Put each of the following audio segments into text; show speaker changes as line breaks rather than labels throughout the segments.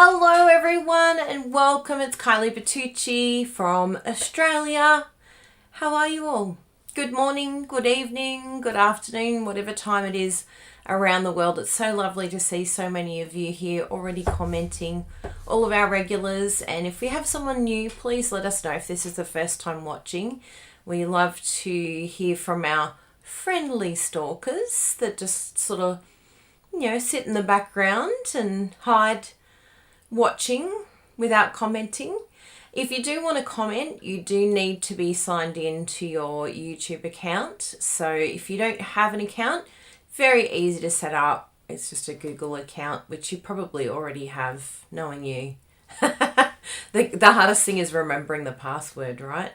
Hello everyone and welcome. It's Kylie Bertucci from Australia. How are you all? Good morning, good evening, good afternoon, whatever time it is around the world. It's so lovely to see so many of you here already commenting, all of our regulars. And if we have someone new, please let us know if this is the first time watching. We love to hear from our friendly stalkers that just sort of, sit in the background and hide watching without commenting. If you do want to comment, you do need to be signed in to your YouTube account. So if you don't have an account, very easy to set up. It's just a Google account, which you probably already have, knowing you. The hardest thing is remembering the password, right?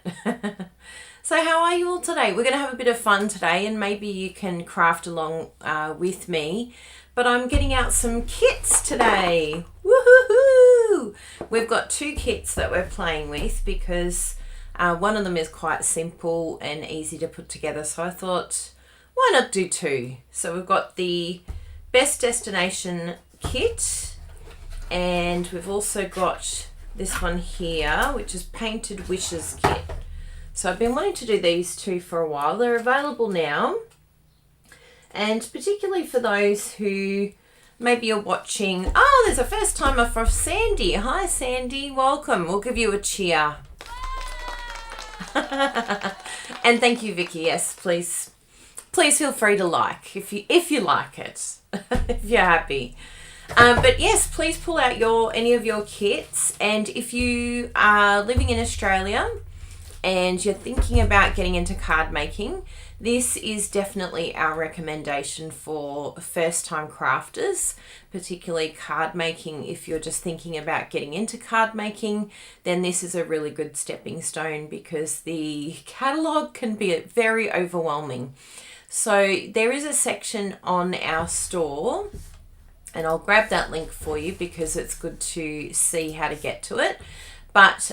So how are you all today? We're going to have a bit of fun today, and maybe you can craft along with me. But I'm getting out some kits today. Woohoo! We've got two kits that we're playing with because one of them is quite simple and easy to put together. So I thought, why not do two? So we've got the Best Destination kit, and we've also got this one here, which is Painted Wishes kit. So I've been wanting to do these two for a while. They're available now. And particularly for those who maybe are watching. Oh, there's a first timer from Sandy. Hi, Sandy. Welcome. We'll give you a cheer. And thank you, Vicky. Yes, please feel free to like if you like it, if you're happy. But yes, please pull out any of your kits. And if you are living in Australia and you're thinking about getting into card making, this is definitely our recommendation for first-time crafters, particularly card making. If you're just thinking about getting into card making, then this is a really good stepping stone because the catalogue can be very overwhelming. So there is a section on our store, and I'll grab that link for you because it's good to see how to get to it. But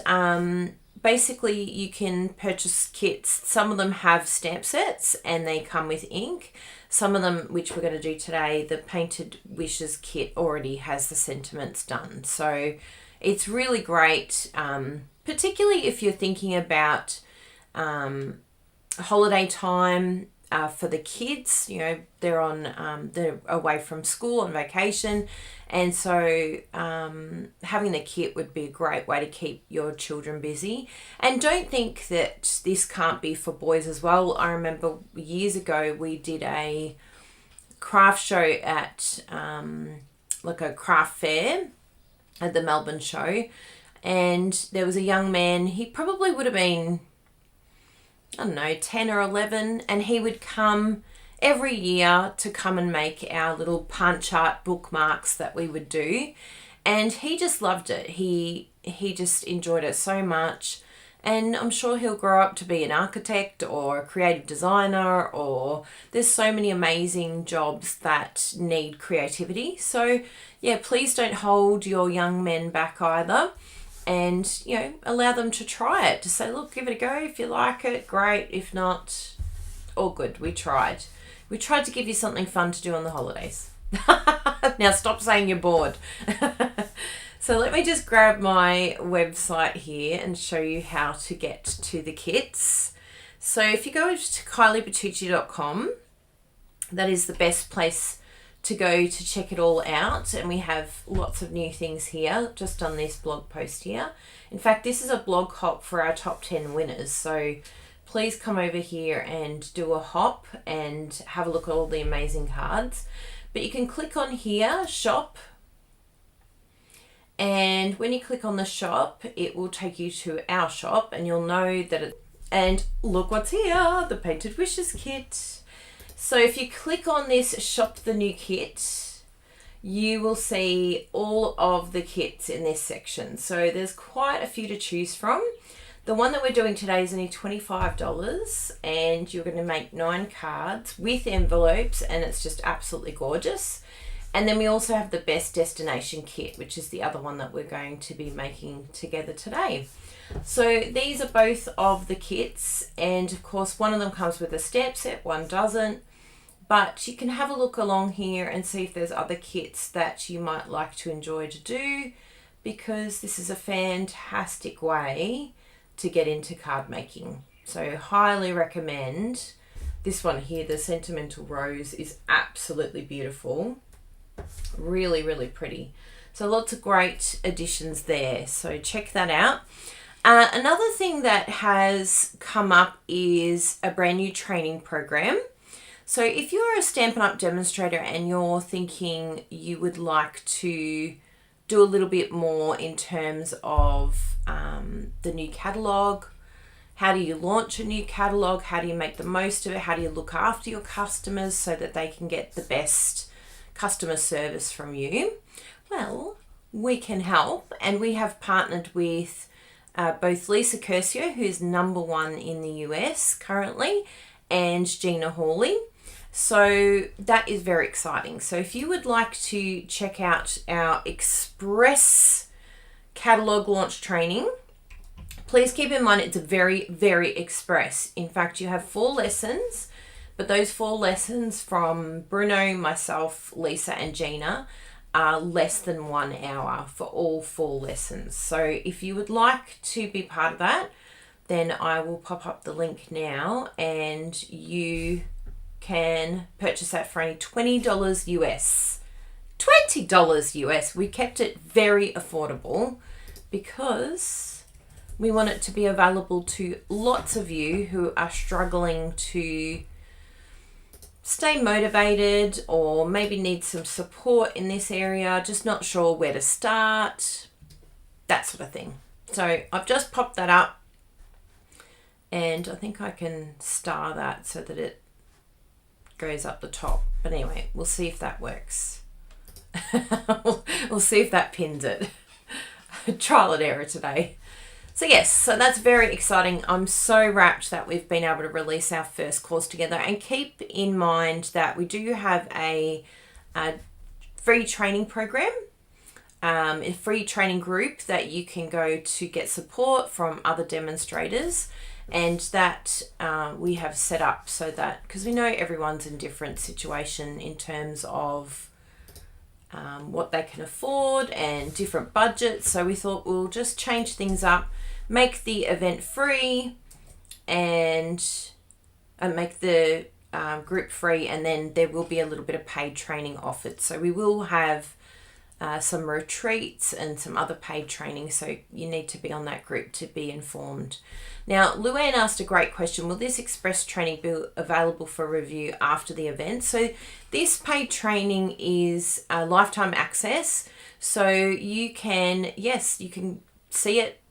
basically, you can purchase kits. Some of them have stamp sets and they come with ink. Some of them, which we're going to do today, the Painted Wishes kit already has the sentiments done. So it's really great, particularly if you're thinking about holiday time for the kids. They're away from school on vacation. And so having the kit would be a great way to keep your children busy. And don't think that this can't be for boys as well. I remember years ago we did a craft show at like a craft fair at the Melbourne show. And there was a young man, he probably would have been, 10 or 11. And he would come every year to come and make our little punch art bookmarks that we would do, and he just loved it. He just enjoyed it so much, and I'm sure he'll grow up to be an architect or a creative designer, or there's so many amazing jobs that need creativity. So yeah, please don't hold your young men back either, and allow them to try it, to say, look, give it a go. If you like it, great. If not, all good. We tried to give you something fun to do on the holidays. Now stop saying you're bored. So let me just grab my website here and show you how to get to the kits. So if you go to kyliebertucci.com, that is the best place to go to check it all out. And we have lots of new things here, just on this blog post here. In fact, this is a blog hop for our top 10 winners. So please come over here and do a hop and have a look at all the amazing cards. But you can click on here, shop. And when you click on the shop, it will take you to our shop, and you'll know that and look what's here, the Painted Wishes kit. So if you click on this shop the new kit, you will see all of the kits in this section. So there's quite a few to choose from. The one that we're doing today is only $25, and you're going to make 9 cards with envelopes, and it's just absolutely gorgeous. And then we also have the Best Destination kit, which is the other one that we're going to be making together today. So these are both of the kits, and of course one of them comes with a stamp set, one doesn't. But you can have a look along here and see if there's other kits that you might like to enjoy to do. because this is a fantastic way to get into card making. So highly recommend this one here. The Sentimental Rose is absolutely beautiful. Really, really pretty. So lots of great additions there. So check that out. Another thing that has come up is a brand new training program. So if you're a Stampin' Up demonstrator and you're thinking you would like to do a little bit more in terms of the new catalogue, how do you launch a new catalogue, how do you make the most of it, how do you look after your customers so that they can get the best customer service from you? Well, we can help, and we have partnered with both Lisa Curcio, who's #1 in the US currently, and Gina Hawley. So that is very exciting. So if you would like to check out our Express catalog launch training, please keep in mind it's a very, very express. In fact, you have 4 lessons, but those 4 lessons from Bruno, myself, Lisa, and Gina are less than 1 hour for all 4 lessons. So if you would like to be part of that, then I will pop up the link now and you can purchase that for only $20 US. $20 US. We kept it very affordable because we want it to be available to lots of you who are struggling to stay motivated or maybe need some support in this area, just not sure where to start, that sort of thing. So I've just popped that up and I think I can star that so that it goes up the top. But anyway, we'll see if that works. We'll see if that pins it. Trial and error today. So yes, so that's very exciting. I'm so rapt that we've been able to release our first course together, and keep in mind that we do have a free training program, a free training group that you can go to get support from other demonstrators, and that we have set up so that, because we know everyone's in different situation in terms of what they can afford and different budgets. So we thought we'll just change things up, make the event free and make the group free, and then there will be a little bit of paid training offered. So we will have some retreats and some other paid training, so you need to be on that group to be informed. Now, Luann asked a great question. Will this express training be available for review after the event? So this paid training is lifetime access. So you can, yes, you can see it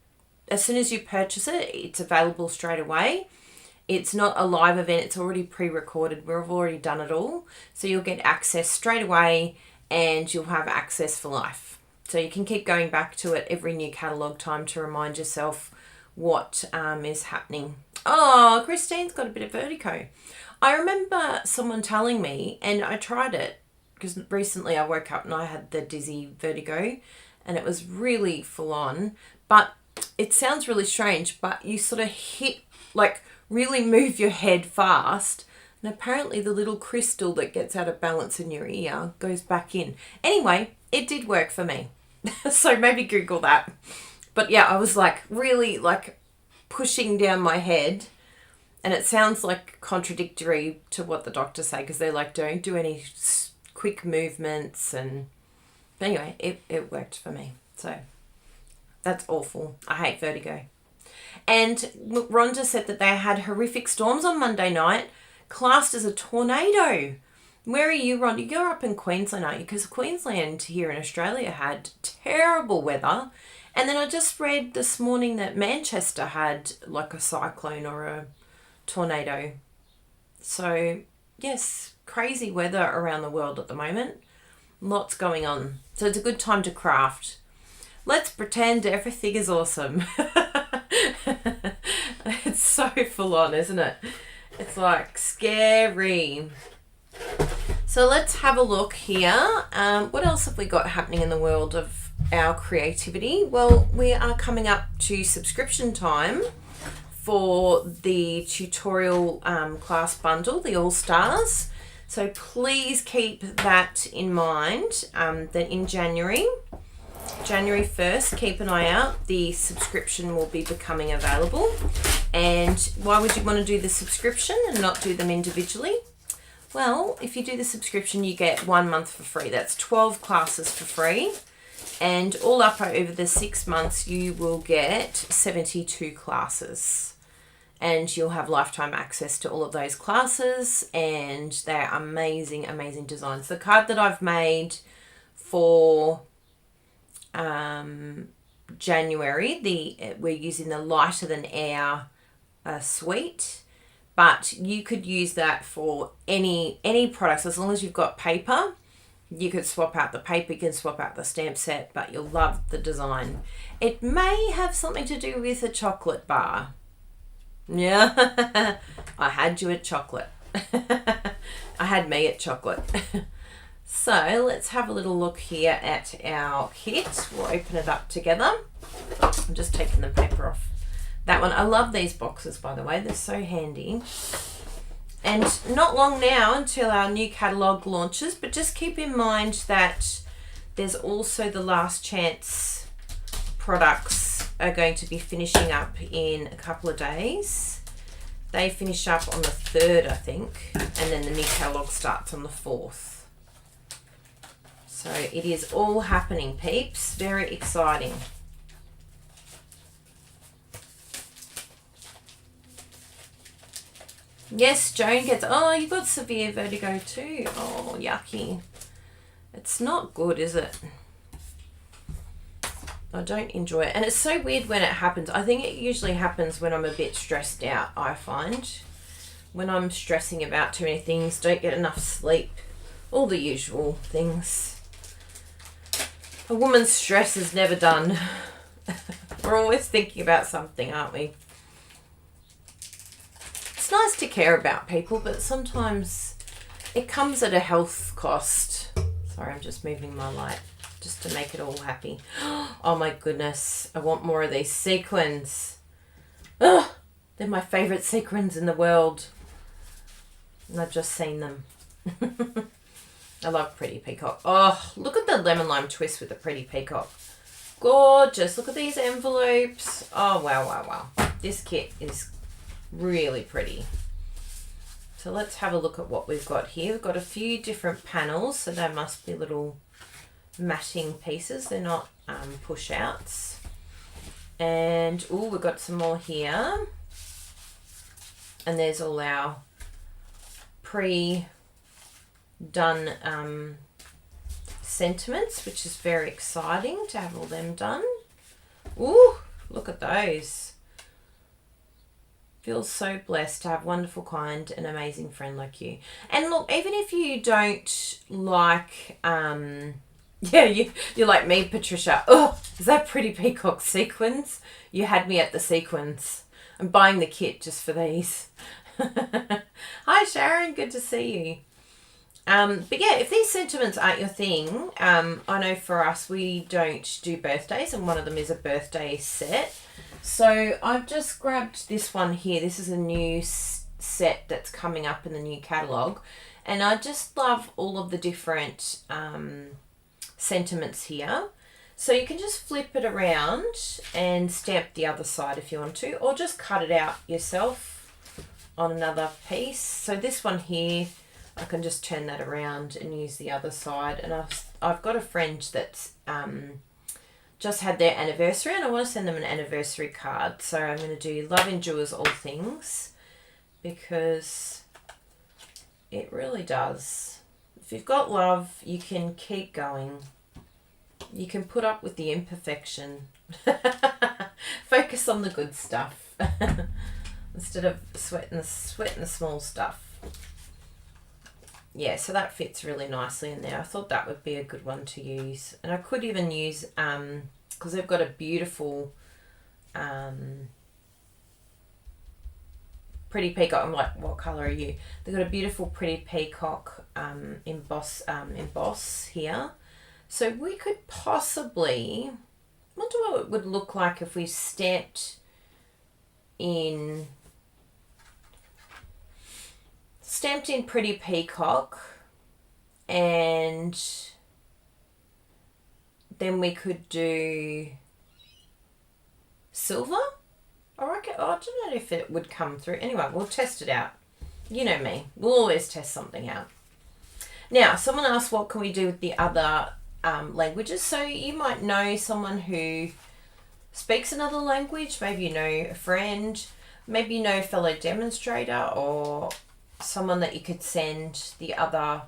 as soon as you purchase it. It's available straight away. It's not a live event. It's already pre-recorded. We've already done it all. So you'll get access straight away and you'll have access for life. So you can keep going back to it every new catalogue time to remind yourself what is happening. Oh, Christine's got a bit of vertigo. I remember someone telling me, and I tried it because recently I woke up and I had the dizzy vertigo and it was really full on, but it sounds really strange, but you sort of hit, like really move your head fast, and apparently the little crystal that gets out of balance in your ear goes back in. Anyway, it did work for me. So maybe Google that. But yeah, I was like really like pushing down my head, and it sounds like contradictory to what the doctors say, because they're like, don't do any quick movements. And but anyway, it worked for me. So that's awful. I hate vertigo. And Rhonda said that they had horrific storms on Monday night, classed as a tornado. Where are you, Rhonda? You're up in Queensland, aren't you? Because Queensland here in Australia had terrible weather. And then I just read this morning that Manchester had like a cyclone or a tornado. So yes, crazy weather around the world at the moment. Lots going on. So it's a good time to craft. Let's pretend everything is awesome. It's so full on, isn't it? It's like scary. So let's have a look here. What else have we got happening in the world of our creativity? Well, we are coming up to subscription time for the tutorial class bundle, the All Stars. So please keep that in mind, that in January January 1st, keep an eye out. The subscription will be becoming available. And why would you want to do the subscription and not do them individually? Well, if you do the subscription, you get 1 month for free. That's 12 classes for free. And all up over the 6 months, you will get 72 classes. And you'll have lifetime access to all of those classes. And they're amazing, amazing designs. The card that I've made for January, we're using the Lighter Than Air suite. But you could use that for any products, as long as you've got paper. You could swap out the paper, you can swap out the stamp set, but you'll love the design. It may have something to do with a chocolate bar. Yeah, I had you at chocolate. I had me at chocolate. So let's have a little look here at our kit. We'll open it up together. I'm just taking the paper off that one. I love these boxes, by the way. They're so handy. And not long now until our new catalogue launches, but just keep in mind that there's also the last chance products are going to be finishing up in a couple of days. They finish up on the 3rd, I think, and then the new catalogue starts on the 4th. So it is all happening, peeps. Very exciting. Yes, Joan gets, oh, you've got severe vertigo too. Oh, yucky. It's not good, is it? I don't enjoy it. And it's so weird when it happens. I think it usually happens when I'm a bit stressed out, I find. When I'm stressing about too many things, don't get enough sleep, all the usual things. A woman's stress is never done. We're always thinking about something, aren't we? It's nice to care about people, but sometimes it comes at a health cost. Sorry, I'm just moving my light just to make it all happy. Oh my goodness, I want more of these sequins. Ugh, they're my favourite sequins in the world. And I've just seen them. I love Pretty Peacock. Oh, look at the lemon lime twist with the Pretty Peacock. Gorgeous. Look at these envelopes. Oh, wow, wow, wow. This kit is really pretty. So let's have a look at what we've got here. We've got a few different panels, so they must be little matting pieces. They're not push outs. And oh, we've got some more here. And there's all our pre-done sentiments, which is very exciting to have all them done. Ooh, look at those. Feel so blessed to have wonderful, kind, and amazing friend like you. And look, even if you don't like, you're like me, Patricia. Oh, is that Pretty Peacock sequins? You had me at the sequins. I'm buying the kit just for these. Hi, Sharon. Good to see you. But yeah, if these sentiments aren't your thing, I know for us, we don't do birthdays, and one of them is a birthday set. So I've just grabbed this one here. This is a new set that's coming up in the new catalogue. And I just love all of the different sentiments here. So you can just flip it around and stamp the other side if you want to, or just cut it out yourself on another piece. So this one here, I can just turn that around and use the other side. And I've got a friend that's just had their anniversary, and I want to send them an anniversary card. So I'm going to do Love Endures All Things, because it really does. If you've got love, you can keep going. You can put up with the imperfection. Focus on the good stuff instead of sweating the small stuff. Yeah, so that fits really nicely in there. I thought that would be a good one to use. And I could even use, because they've got a beautiful Pretty Peacock. I'm like, what colour are you? They've got a beautiful Pretty Peacock emboss here. So we could possibly, I wonder what it would look like if we stamped in Pretty Peacock, and then we could do silver. I reckon, I don't know if it would come through. Anyway, we'll test it out. You know me. We'll always test something out. Now, someone asked what can we do with the other languages. So you might know someone who speaks another language. Maybe you know a friend. Maybe you know a fellow demonstrator or someone that you could send the other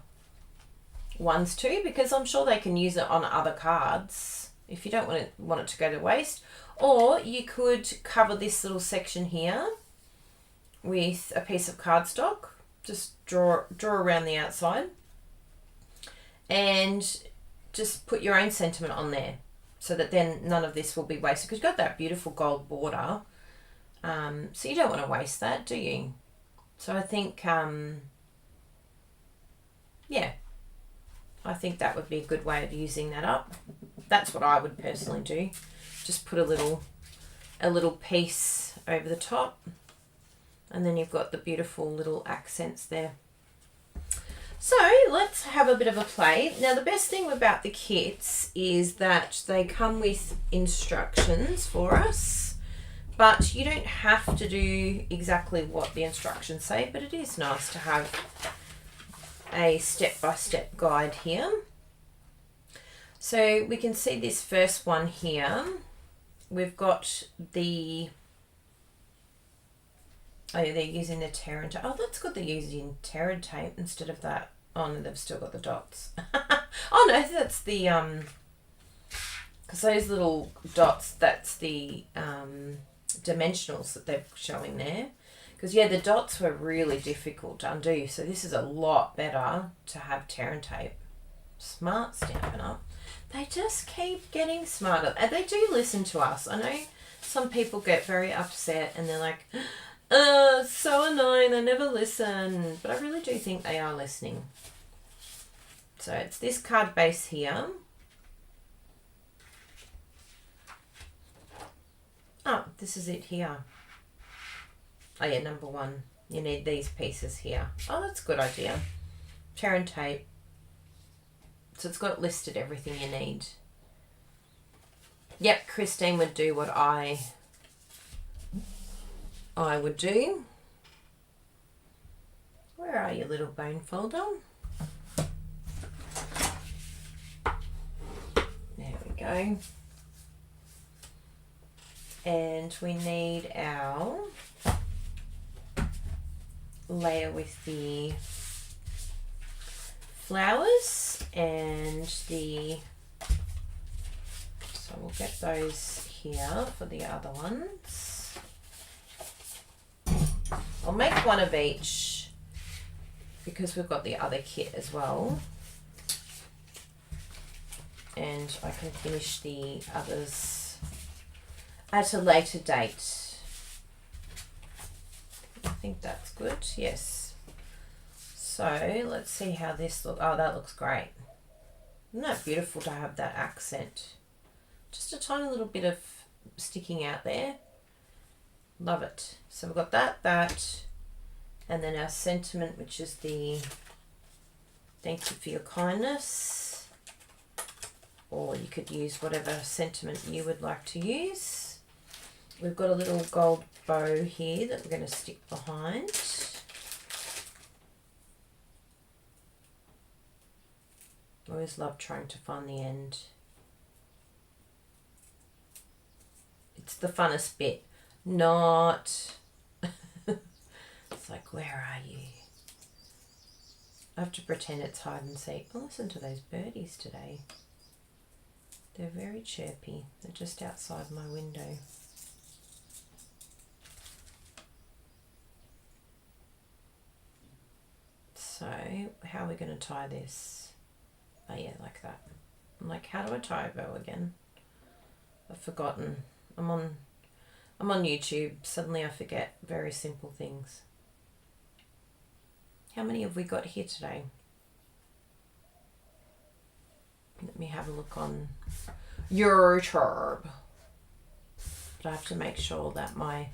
ones to, because I'm sure they can use it on other cards if you don't want it to go to waste. Or you could cover this little section here with a piece of cardstock. Just draw around the outside and just put your own sentiment on there, so that then none of this will be wasted, because you've got that beautiful gold border. So you don't want to waste that, do you? So I think, yeah, I think that would be a good way of using that up. That's what I would personally do. Just put a little piece over the top, and then you've got the beautiful little accents there. So let's have a bit of a play. Now, the best thing about the kits is that they come with instructions for us, but you don't have to do exactly what the instructions say, but it is nice to have a step-by-step guide here. So we can see this first one here. We've got the, oh yeah, they're using the tear and tape. Oh, that's good, they're using tear and tape instead of that. Oh no, they've still got the dots. Oh no, that's the, because those little dots, that's the dimensionals that they're showing there. Because yeah, the dots were really difficult to undo, so this is a lot better to have tear and tape. Smart Stampin' Up. They just keep getting smarter, and they do listen to us. I know some people get very upset and they're like, so annoying, they never listen, but I really do think they are listening. So it's this card base here. Oh, this is it here. Oh yeah, number one. You need these pieces here. Oh, that's a good idea. Tear and tape. So it's got listed everything you need. Yep, Christine would do what I would do. Where are you, little bone folder? There we go. And we need our layer with the flowers and the, so we'll get those here for the other ones. I'll make one of each because we've got the other kit as well, and I can finish the others at a later date. I think that's good, yes. So let's see how this looks. Oh, that looks great. Isn't that beautiful to have that accent? Just a tiny little bit of sticking out there. Love it. So we've got that, and then our sentiment, which is the thank you for your kindness. Or you could use whatever sentiment you would like to use. We've got a little gold bow here that we're going to stick behind. I always love trying to find the end. It's the funnest bit. Not... It's like, where are you? I have to pretend it's hide and seek. Oh, listen to those birdies today. They're very chirpy. They're just outside my window. So, how are we going to tie this? Oh yeah, like that. I'm like, how do I tie a bow again? I've forgotten. I'm on YouTube. Suddenly I forget very simple things. How many have we got here today? Let me have a look on YouTube. But I have to make sure that my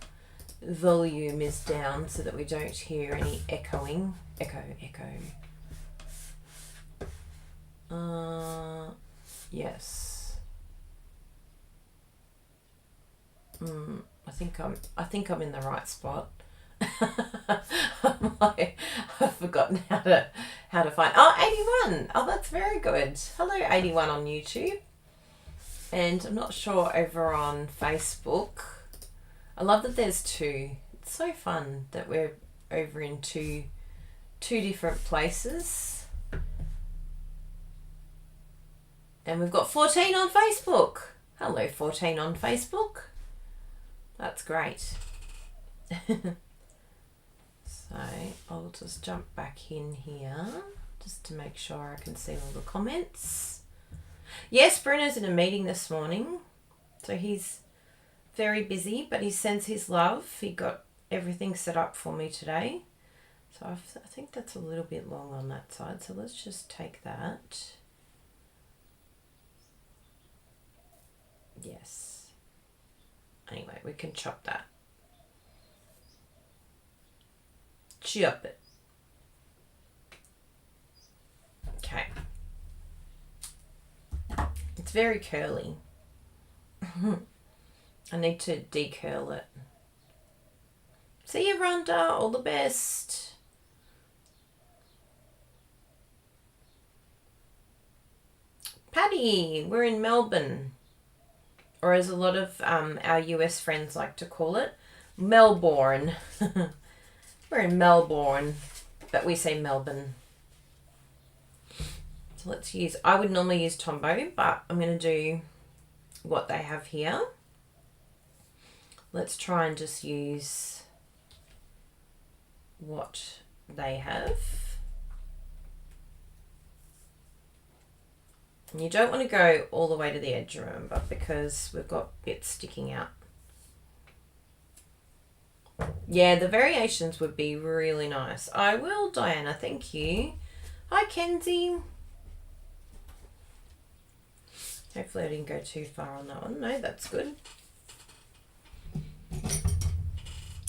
volume is down so that we don't hear any echoing. Echo. Yes. I think I'm in the right spot. I've forgotten how to find. Oh, 81. Oh, that's very good. Hello, 81 on YouTube. And I'm not sure over on Facebook. I love that there's two. It's so fun that we're over in two different places. And we've got 14 on Facebook. Hello, 14 on Facebook. That's great. So I'll just jump back in here just to make sure I can see all the comments. Yes, Bruno's in a meeting this morning, so he's very busy, but he sends his love. He got everything set up for me today. So I think that's a little bit long on that side, so let's just take that. Yes. Anyway, we can chop that. Chop it. Okay. It's very curly. I need to decurl it. See you, Rhonda. All the best. Patty, we're in Melbourne. Or as a lot of our US friends like to call it, Melbourne. We're in Melbourne, but we say Melbourne. So let's use, I would normally use Tombow, but I'm going to do what they have here. Let's try and just use what they have. And you don't want to go all the way to the edge, remember, because we've got bits sticking out. Yeah, the variations would be really nice. I will, Diana, thank you. Hi, Kenzie. Hopefully I didn't go too far on that one. No, that's good.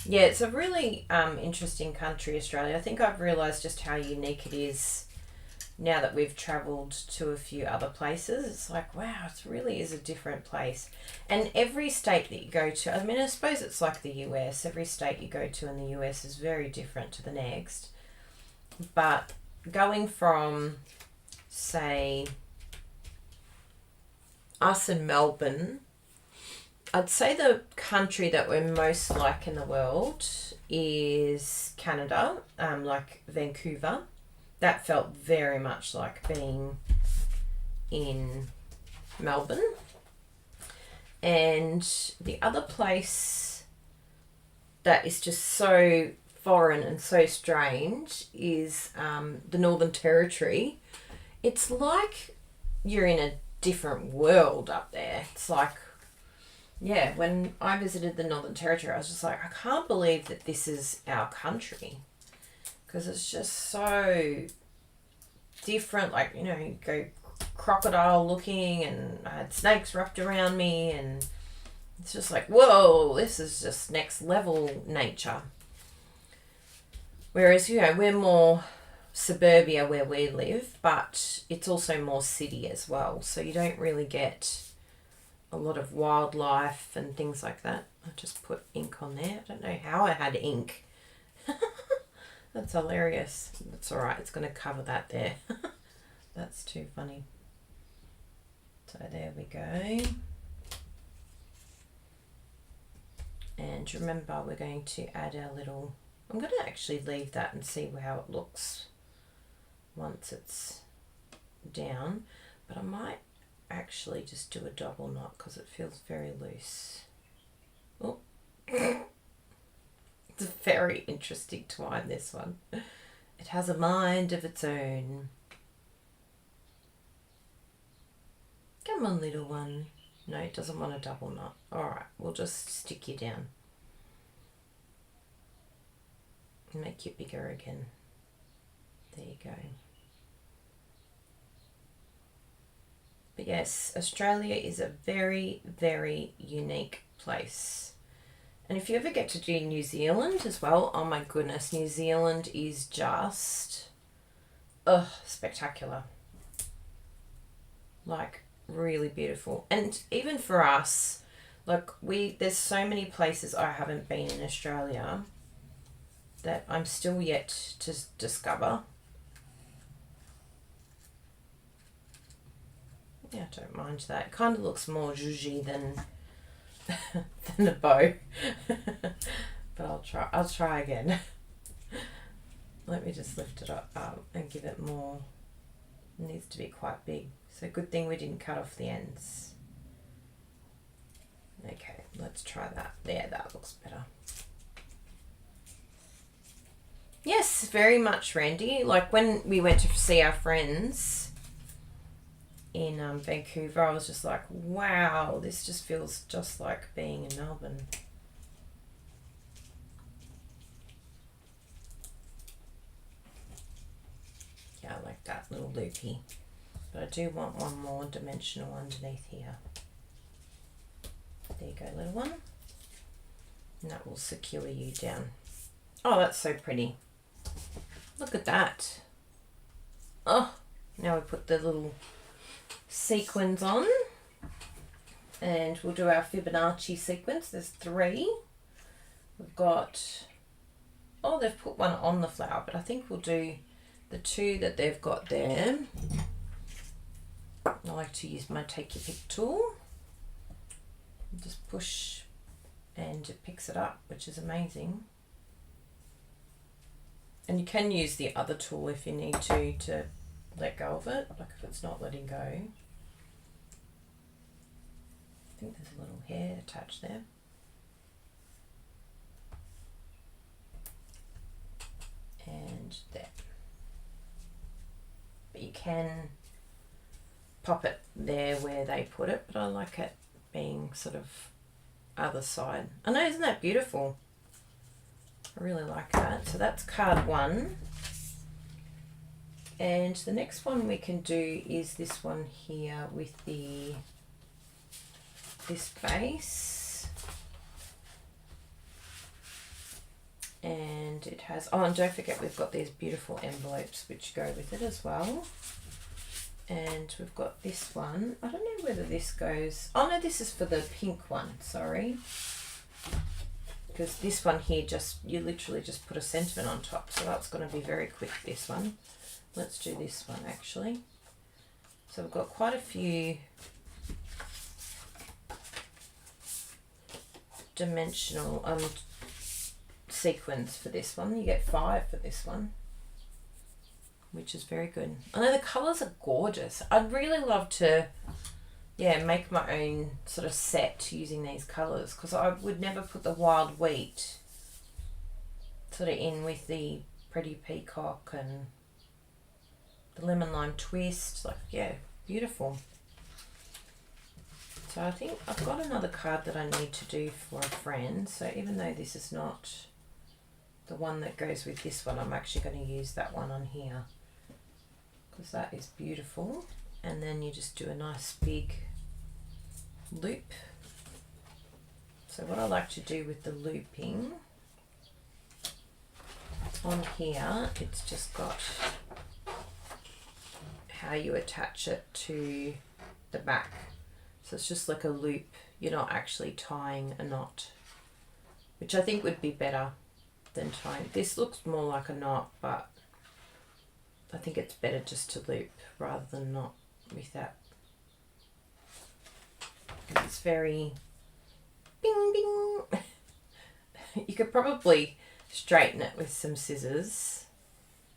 Yeah, it's a really interesting country, Australia. I think I've realised just how unique it is now that we've travelled to a few other places. It's like, wow, it really is a different place. And every state that you go to, I mean, I suppose it's like the US. Every state you go to in the US is very different to the next. But going from, say, us in Melbourne, I'd say the country that we're most like in the world is Canada, like Vancouver. That felt very much like being in Melbourne. And the other place that is just so foreign and so strange is the Northern Territory. It's like you're in a different world up there. It's like, yeah, when I visited the Northern Territory, I was just like, I can't believe that this is our country. Because it's just so different. Like, you know, you go crocodile looking and I had snakes wrapped around me, and it's just like, whoa, this is just next level nature. Whereas, you know, we're more suburbia where we live, but it's also more city as well. So you don't really get a lot of wildlife and things like that. I just put ink on there. I don't know how I had ink. That's hilarious. That's all right. It's going to cover that there. That's too funny. So there we go. And remember, we're going to add our little... I'm going to actually leave that and see how it looks once it's down. But I might actually just do a double knot because it feels very loose. Oh. It's a very interesting twine, this one. It has a mind of its own. Come on, little one. No, it doesn't want a double knot. Alright, we'll just stick you down. Make you bigger again. There you go. But yes, Australia is a very, very unique place. And if you ever get to do New Zealand as well, oh my goodness, New Zealand is just, spectacular. Like, really beautiful. And even for us, Like there's so many places I haven't been in Australia that I'm still yet to discover. Yeah, I don't mind that. It kind of looks more zhuzhy than than a bow. But I'll try again. Let me just lift it up and give it more. It needs to be quite big. So good thing we didn't cut off the ends. Okay, let's try that. There, that looks better. Yes, very much, Randy. Like when we went to see our friends in Vancouver, I was just like, wow, this just feels just like being in Melbourne. Yeah, I like that little loopy. But I do want one more dimensional underneath here. There you go, little one. And that will secure you down. Oh, that's so pretty. Look at that. Oh, now we put the little sequins on. And we'll do our Fibonacci sequence. There's 3. We've got, oh, they've put one on the flower, but I think we'll do the 2 that they've got there. I like to use my take your pick tool. Just push and it picks it up, which is amazing. And you can use the other tool if you need to let go of it, like if it's not letting go. I think there's a little hair attached there. And there. But you can pop it there where they put it, but I like it being sort of other side. I know, isn't that beautiful? I really like that. So that's card 1. And the next one we can do is this one here with this base. And it has, oh, and don't forget we've got these beautiful envelopes which go with it as well. And we've got this one. I don't know whether this goes, oh no, this is for the pink one, sorry. Because this one here, you literally just put a sentiment on top. So that's going to be very quick, this one. Let's do this one actually. So we've got quite a few dimensional sequins for this one. You get 5 for this one, which is very good. I know the colours are gorgeous. I'd really love to, yeah, make my own sort of set using these colours, because I would never put the wild wheat sort of in with the pretty peacock and the lemon lime twist. Like, yeah, beautiful. So I think I've got another card that I need to do for a friend. So even though this is not the one that goes with this one, I'm actually going to use that one on here, because that is beautiful. And then you just do a nice big loop. So what I like to do with the looping on here, it's just got how you attach it to the back. So it's just like a loop. You're not actually tying a knot, which I think would be better than tying. This looks more like a knot, but I think it's better just to loop rather than knot with that. It's very bing bing. You could probably straighten it with some scissors.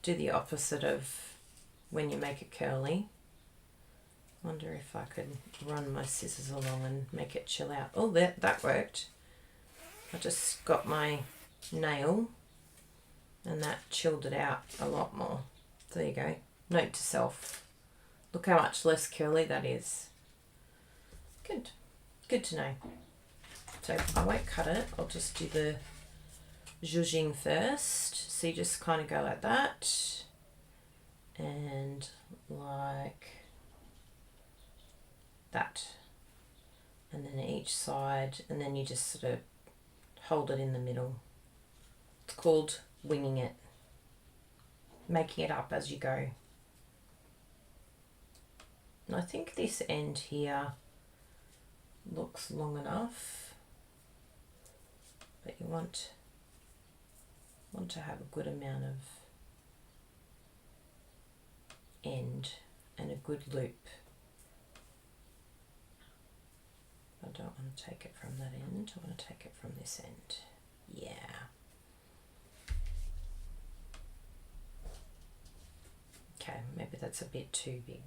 Do the opposite of when you make it curly. Wonder if I could run my scissors along and make it chill out. Oh, that worked. I just got my nail and that chilled it out a lot more. So there you go. Note to self. Look how much less curly that is. Good. Good to know. So I won't cut it. I'll just do the zhuzhing first. So you just kind of go like that. And like that. And then each side. And then you just sort of hold it in the middle. It's called winging it. Making it up as you go. And I think this end here, looks long enough, but you want to have a good amount of end and a good loop. I don't want to take it from that end, I want to take it from this end. Yeah. Okay, maybe that's a bit too big.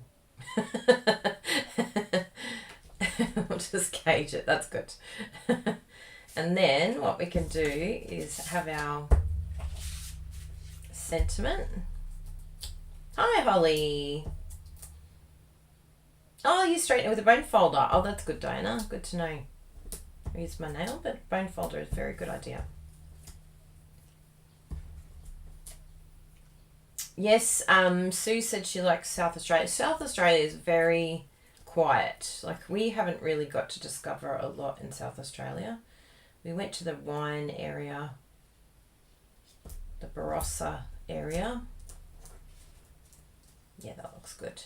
We'll just gauge it, that's good. And then what we can do is have our sentiment. Hi, Holly. Oh, you straighten it with a bone folder. Oh, that's good, Diana. Good to know. I use my nail, but bone folder is a very good idea. Yes, Sue said she likes South Australia. South Australia is very quiet. Like, we haven't really got to discover a lot in South Australia. We went to the wine area, the Barossa area. Yeah, that looks good.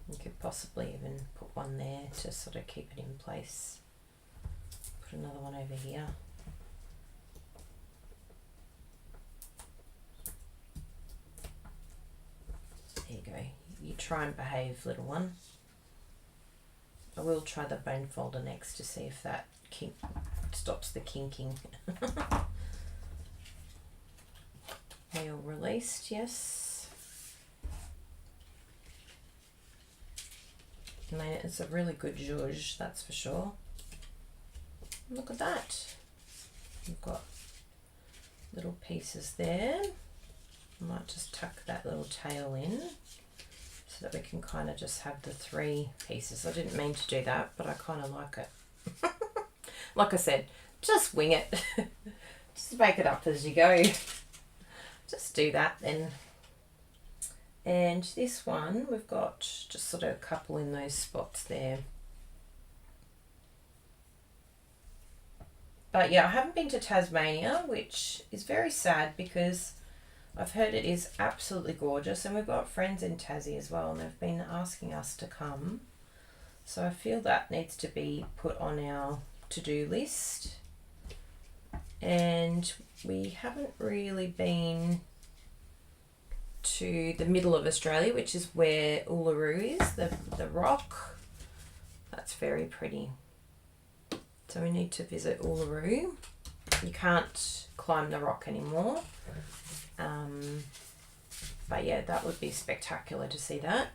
You could possibly even put one there to sort of keep it in place. Put another one over here. There you go. You try and behave, little one. I will try the bone folder next to see if that stops the kinking. Nail released, yes. I mean, it's a really good zhuzh, that's for sure. Look at that. We've got little pieces there. I might just tuck that little tail in so that we can kind of just have the 3 pieces. I didn't mean to do that, but I kind of like it. Like I said, just wing it. Just make it up as you go. Just do that then. And this one, we've got just sort of a couple in those spots there. But yeah, I haven't been to Tasmania, which is very sad because I've heard it is absolutely gorgeous, and we've got friends in Tassie as well, and they've been asking us to come. So I feel that needs to be put on our to-do list. And we haven't really been to the middle of Australia, which is where Uluru is, the rock. That's very pretty. So we need to visit Uluru. You can't climb the rock anymore. But yeah, that would be spectacular to see that.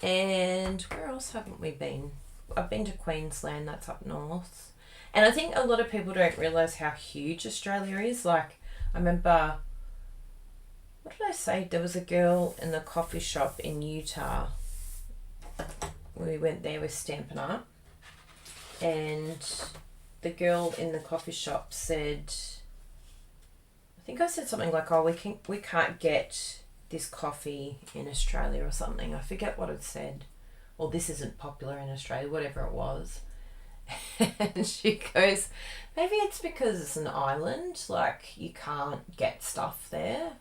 And where else haven't we been? I've been to Queensland, that's up north. And I think a lot of people don't realise how huge Australia is. Like, I remember, what did I say? There was a girl in the coffee shop in Utah. We went there with Stampin Up. And the girl in the coffee shop said, I think I said something like, oh, we can't get this coffee in Australia or something. I forget what it said. Or this isn't popular in Australia, whatever it was. And she goes, maybe it's because it's an island, like you can't get stuff there.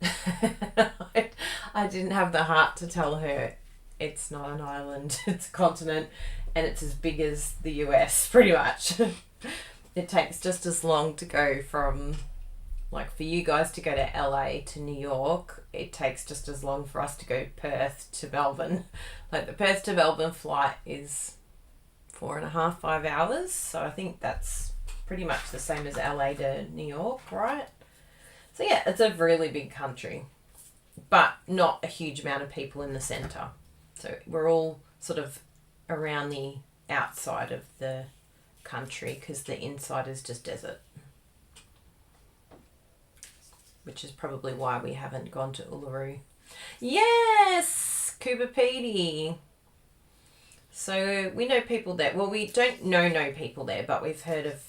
I didn't have the heart to tell her it's not an island, it's a continent, and it's as big as the US, pretty much. It takes just as long to go from, like, for you guys to go to LA to New York, it takes just as long for us to go Perth to Melbourne. Like, the Perth to Melbourne flight is 4.5, 5 hours. So I think that's pretty much the same as LA to New York, right? So yeah, it's a really big country, but not a huge amount of people in the centre. So we're all sort of around the outside of the country because the inside is just desert. Which is probably why we haven't gone to Uluru. Yes, Cooper Petey. So we know people there. Well, we don't know people there, but we've heard of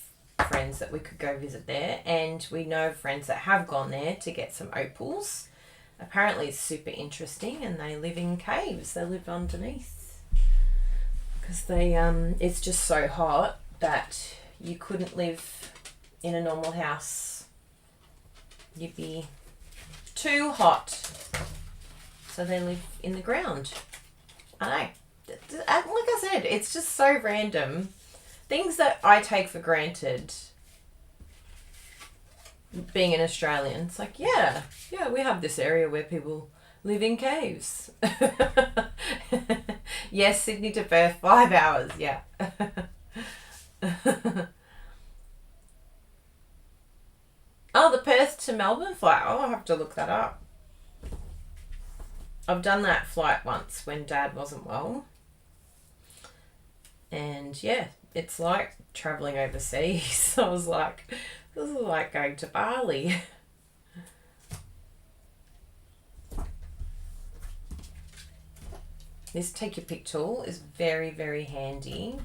friends that we could go visit there. And we know friends that have gone there to get some opals. Apparently it's super interesting, and they live in caves. They live underneath. Because they it's just so hot that you couldn't live in a normal house. You'd be too hot. So they live in the ground. I know. like I said, it's just so random. Things that I take for granted being an Australian. It's like, yeah, we have this area where people live in caves. Yes, Sydney to Perth, 5 hours, yeah. Oh, the Perth to Melbourne flight. Oh, I'll have to look that up. I've done that flight once when Dad wasn't well. And yeah, it's like travelling overseas. I was like, this is like going to Bali. This Take Your Pick tool is very, very handy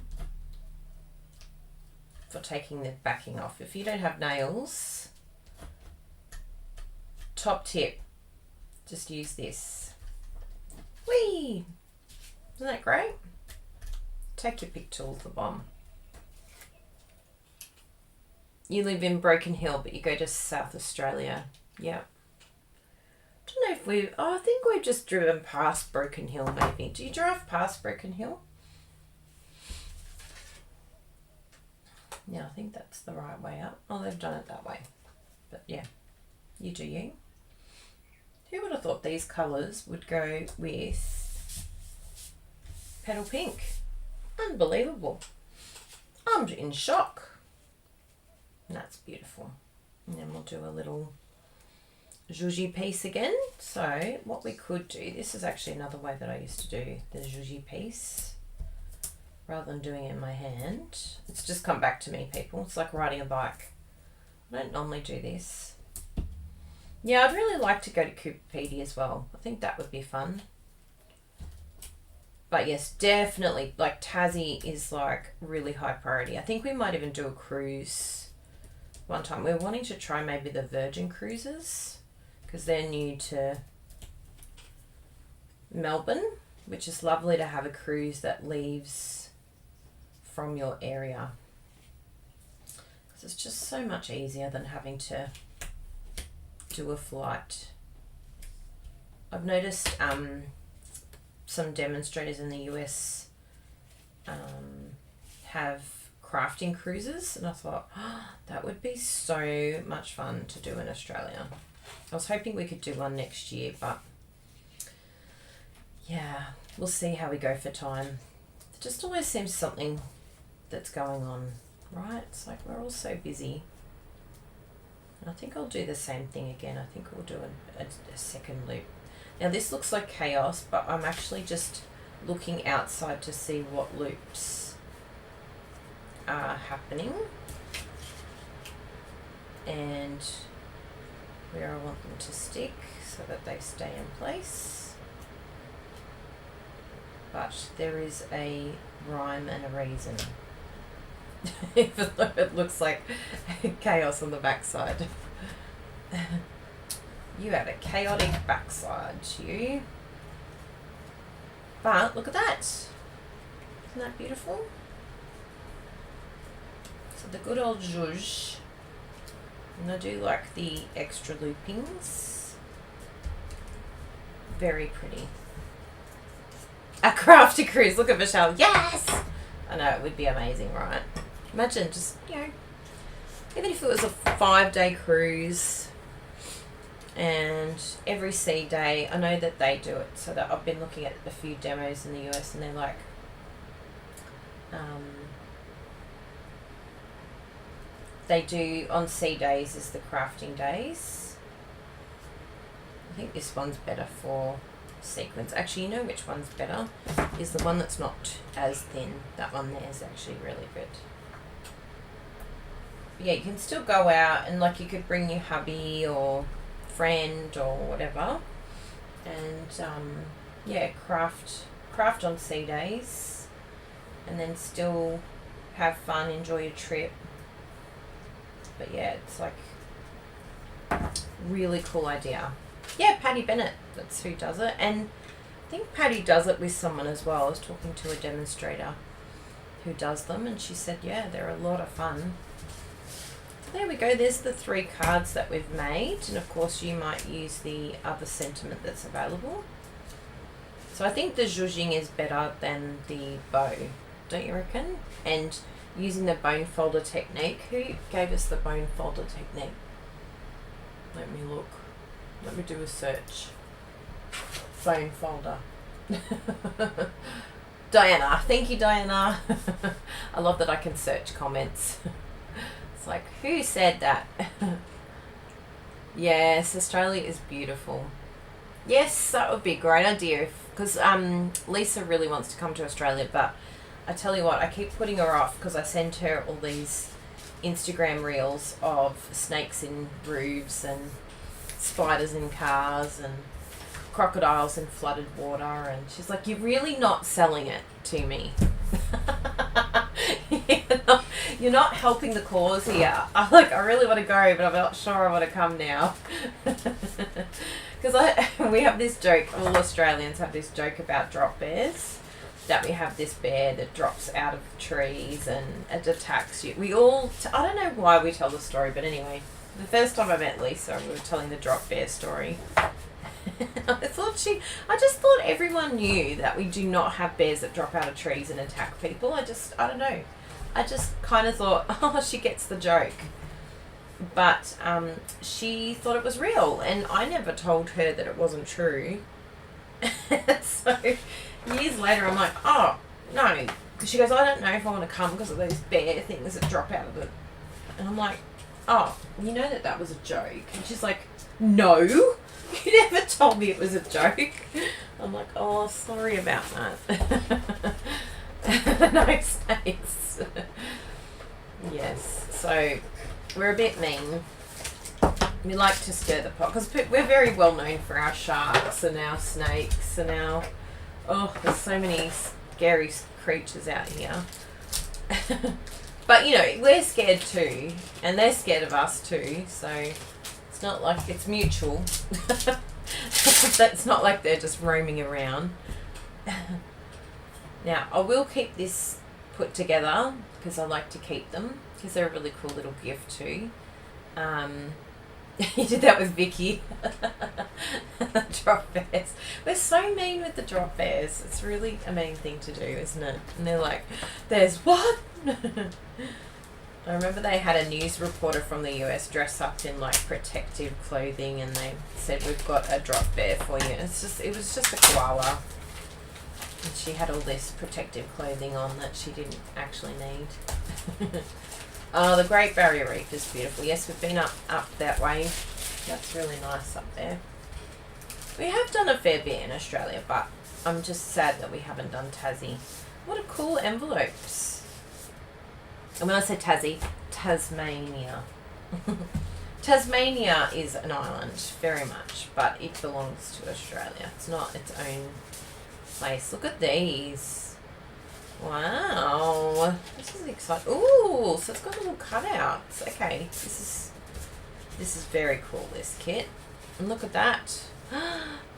for taking the backing off. If you don't have nails, top tip, just use this. Whee! Isn't that great? Take Your Pick tool's the bomb. You live in Broken Hill, but you go to South Australia. Yeah. I don't know if I think we've just driven past Broken Hill maybe. Do you drive past Broken Hill? Yeah, I think that's the right way up. Oh, they've done it that way. But yeah, you do you. Who would have thought these colours would go with Petal Pink? Unbelievable. I'm in shock. And that's beautiful. And then we'll do a little zhuzhi piece again. So what we could do, this is actually another way that I used to do the zhuzhi piece. Rather than doing it in my hand. It's just come back to me, people. It's like riding a bike. I don't normally do this. Yeah, I'd really like to go to Cooperpedy as well. I think that would be fun. But yes, definitely, like Tassie is like really high priority. I think we might even do a cruise one time. We're wanting to try maybe the Virgin Cruises because they're new to Melbourne, which is lovely to have a cruise that leaves from your area. Because it's just so much easier than having to do a flight. I've noticed some demonstrators in the US have crafting cruises, and I thought, oh, that would be so much fun to do in Australia. I was hoping we could do one next year, but yeah, we'll see how we go for time. There just always seems something that's going on, right? It's like we're all so busy. And I think I'll do the same thing again. I think we'll do a second loop. Now this looks like chaos, but I'm actually just looking outside to see what loops are happening and where I want them to stick so that they stay in place. But there is a rhyme and a reason. Even though it looks like chaos on the backside. You have a chaotic backside, you. But look at that. Isn't that beautiful? So the good old zhuzh. And I do like the extra loopings. Very pretty. A crafty cruise. Look at Michelle. Yes! I know, it would be amazing, right? Imagine just, you know, even if it was a 5-day cruise and every sea day, I know that they do it. So that I've been looking at a few demos in the US and they're like, they do on sea days is the crafting days. I think this one's better for sequins. Actually, you know which one's better? Is the one that's not as thin. That one there is actually really good. But yeah, you can still go out and like you could bring your hubby or friend or whatever and yeah, craft on sea days and then still have fun, enjoy your trip. But yeah, it's like really cool idea. Yeah, Patty Bennett, that's who does it. And I think Patty does it with someone as well. I was talking to a demonstrator who does them and she said, yeah, they're a lot of fun. There we go, there's the 3 cards that we've made, and of course you might use the other sentiment that's available. So I think the zhuzhing is better than the bow, don't you reckon? And using the bone folder technique. Who gave us the bone folder technique? Let me look. Let me do a search. Bone folder. Diana. Thank you, Diana. I love that I can search comments. It's like, who said that? Yes, Australia is beautiful. Yes, that would be a great idea, because Lisa really wants to come to Australia, but I tell you what, I keep putting her off because I send her all these Instagram reels of snakes in roofs and spiders in cars and crocodiles in flooded water, and she's like, you're really not selling it to me. You're not helping the cause here. I really want to go, but I'm not sure I want to come now. Because we have this joke, all Australians have this joke about drop bears, that we have this bear that drops out of trees and it attacks you. I don't know why we tell the story, but anyway, the first time I met Lisa, we were telling the drop bear story. I just thought everyone knew that we do not have bears that drop out of trees and attack people. I don't know. I just kind of thought, oh, she gets the joke. But she thought it was real, and I never told her that it wasn't true. So years later, I'm like, oh, no. Because she goes, I don't know if I want to come because of those bear things that drop out of it. And I'm like, oh, you know that was a joke. And she's like, no, you never told me it was a joke. I'm like, oh, sorry about that. No snakes. Yes, so we're a bit mean. We like to stir the pot because we're very well known for our sharks and our snakes and there's so many scary creatures out here. But we're scared too, and they're scared of us too, so it's not like it's mutual. It's not like they're just roaming around. Now, I will keep this put together because I like to keep them because they're a really cool little gift too. You did that with Vicky. The drop bears. We're so mean with the drop bears. It's really a mean thing to do, isn't it? And they're like, there's what? I remember they had a news reporter from the US dress up in like protective clothing, and they said, we've got a drop bear for you. It was just a koala. And she had all this protective clothing on that she didn't actually need. Oh, the Great Barrier Reef is beautiful. Yes, we've been up that way. That's really nice up there. We have done a fair bit in Australia, but I'm just sad that we haven't done Tassie. What a cool envelopes. And when I say Tassie, Tasmania. Tasmania is an island, very much, but it belongs to Australia. It's not its own place. Look at these. Wow. This is exciting. Ooh, so it's got little cutouts. Okay, this is very cool, this kit. And look at that.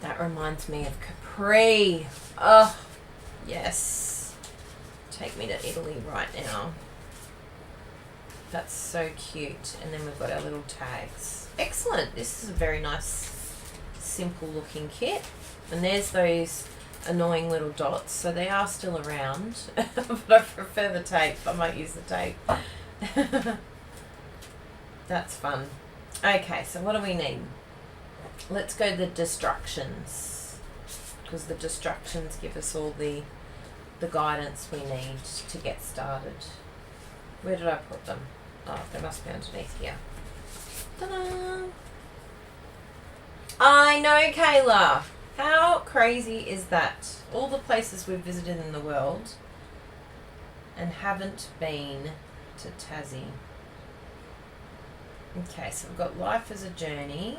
That reminds me of Capri. Oh, yes. Take me to Italy right now. That's so cute. And then we've got our little tags. Excellent. This is a very nice, simple looking kit. And there's those annoying little dots. So they are still around. But I prefer the tape. I might use the tape. That's fun. Okay, so what do we need? Let's go to the distractions. Because the distractions give us all the guidance we need to get started. Where did I put them? Oh, they must be underneath here. Ta-da! I know, Kayla. How crazy is that? All the places we've visited in the world and haven't been to Tassie. Okay, so we've got Life as a Journey.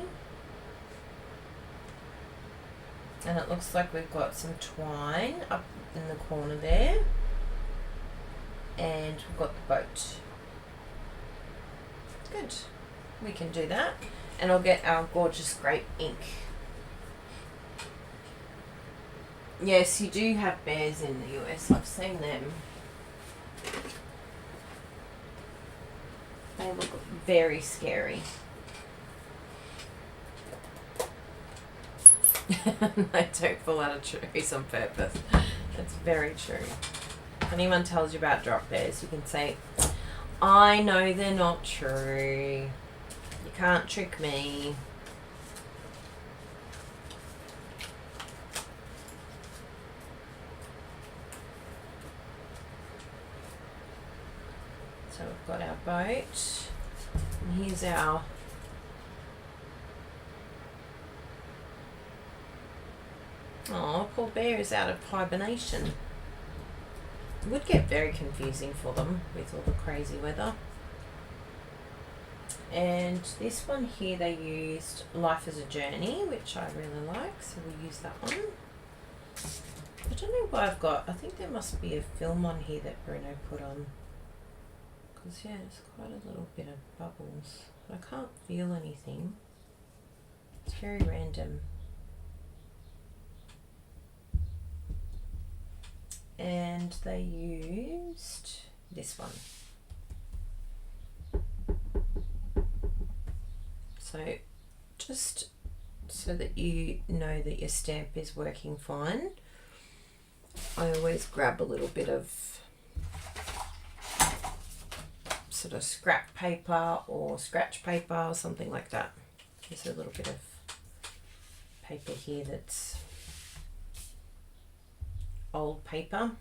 And it looks like we've got some twine up in the corner there. And we've got the boat. Good. We can do that. And I'll get our gorgeous grape ink. Yes, you do have bears in the US. I've seen them. They look very scary. They don't fall out of trees on purpose. That's very true. If anyone tells you about drop bears, you can say, I know they're not true. You can't trick me. So we've got our boat, and here's our poor bear is out of hibernation. It would get very confusing for them with all the crazy weather. And this one here, they used Life as a Journey, which I really like, so we'll use that one. I don't know what I've got. I think there must be a film on here that Bruno put on. Because, yeah, it's quite a little bit of bubbles. I can't feel anything. It's very random. And they used this one. So just so that you know that your stamp is working fine, I always grab a little bit of sort of scrap paper or scratch paper or something like that. There's a little bit of paper here that's old paper.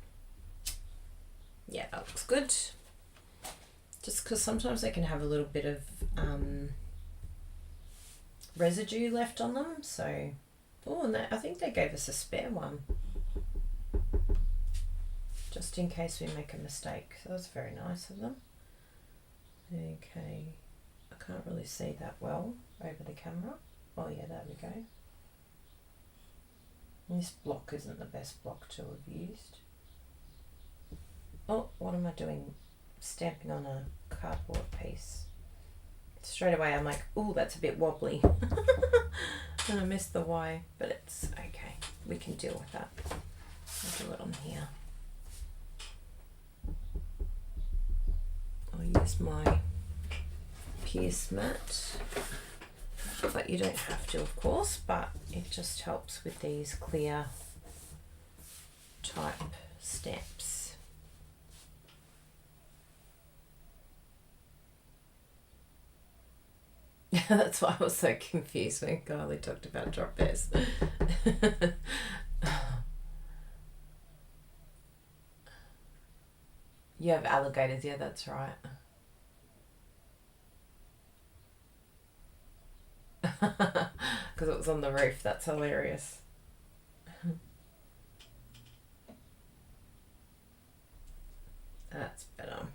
Yeah, that looks good. Just because sometimes they can have a little bit of residue left on them. So, oh, and I think they gave us a spare one, just in case we make a mistake. So that's very nice of them. Okay, I can't really see that well over the camera. Oh yeah, there we go. This block isn't the best block to have used. Oh, what am I doing? Stamping on a cardboard piece. Straight away I'm like, oh, that's a bit wobbly. And I missed the Y, but it's okay. We can deal with that. I'll do it on here. I'll use my pierce mat. But you don't have to, of course, but it just helps with these clear type stamps. That's why I was so confused when Kylie talked about drop bears. You have alligators, yeah, that's right. Because it was on the roof. That's hilarious. That's better.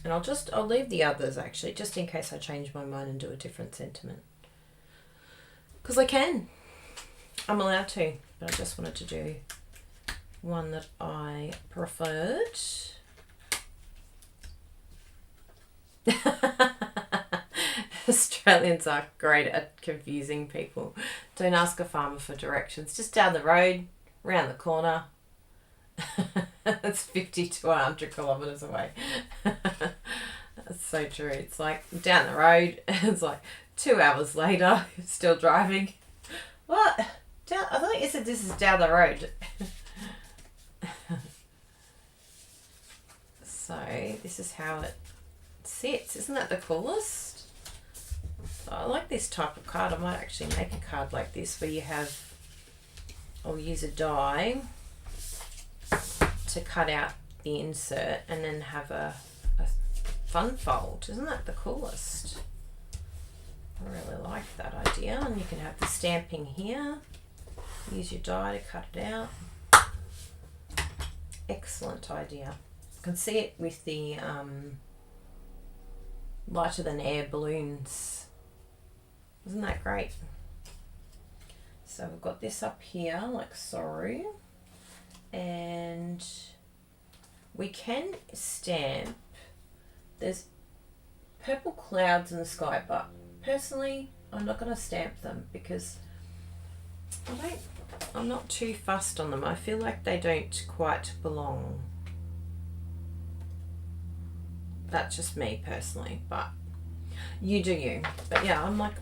And I'll leave the others actually, just in case I change my mind and do a different sentiment. Because I can. I'm allowed to. But I just wanted to do one that I preferred. Australians are great at confusing people. Don't ask a farmer for directions. Just down the road, round the corner. That's 50 to 100 kilometres away. That's so true. It's like down the road. It's like 2 hours later, still driving. What? I thought you said this is down the road. So this is how it sits. Isn't that the coolest? I like this type of card. I might actually make a card like this where you have, I'll use a die to cut out the insert and then have a fun fold. Isn't that the coolest? I really like that idea. And you can have the stamping here. Use your die to cut it out. Excellent idea. You can see it with the lighter than air balloons. Isn't that great? So we've got this up here like so, and we can stamp. There's purple clouds in the sky, but personally I'm not going to stamp them because I'm not too fussed on them. I feel like they don't quite belong. That's just me personally, but you do you. But yeah, I'm like,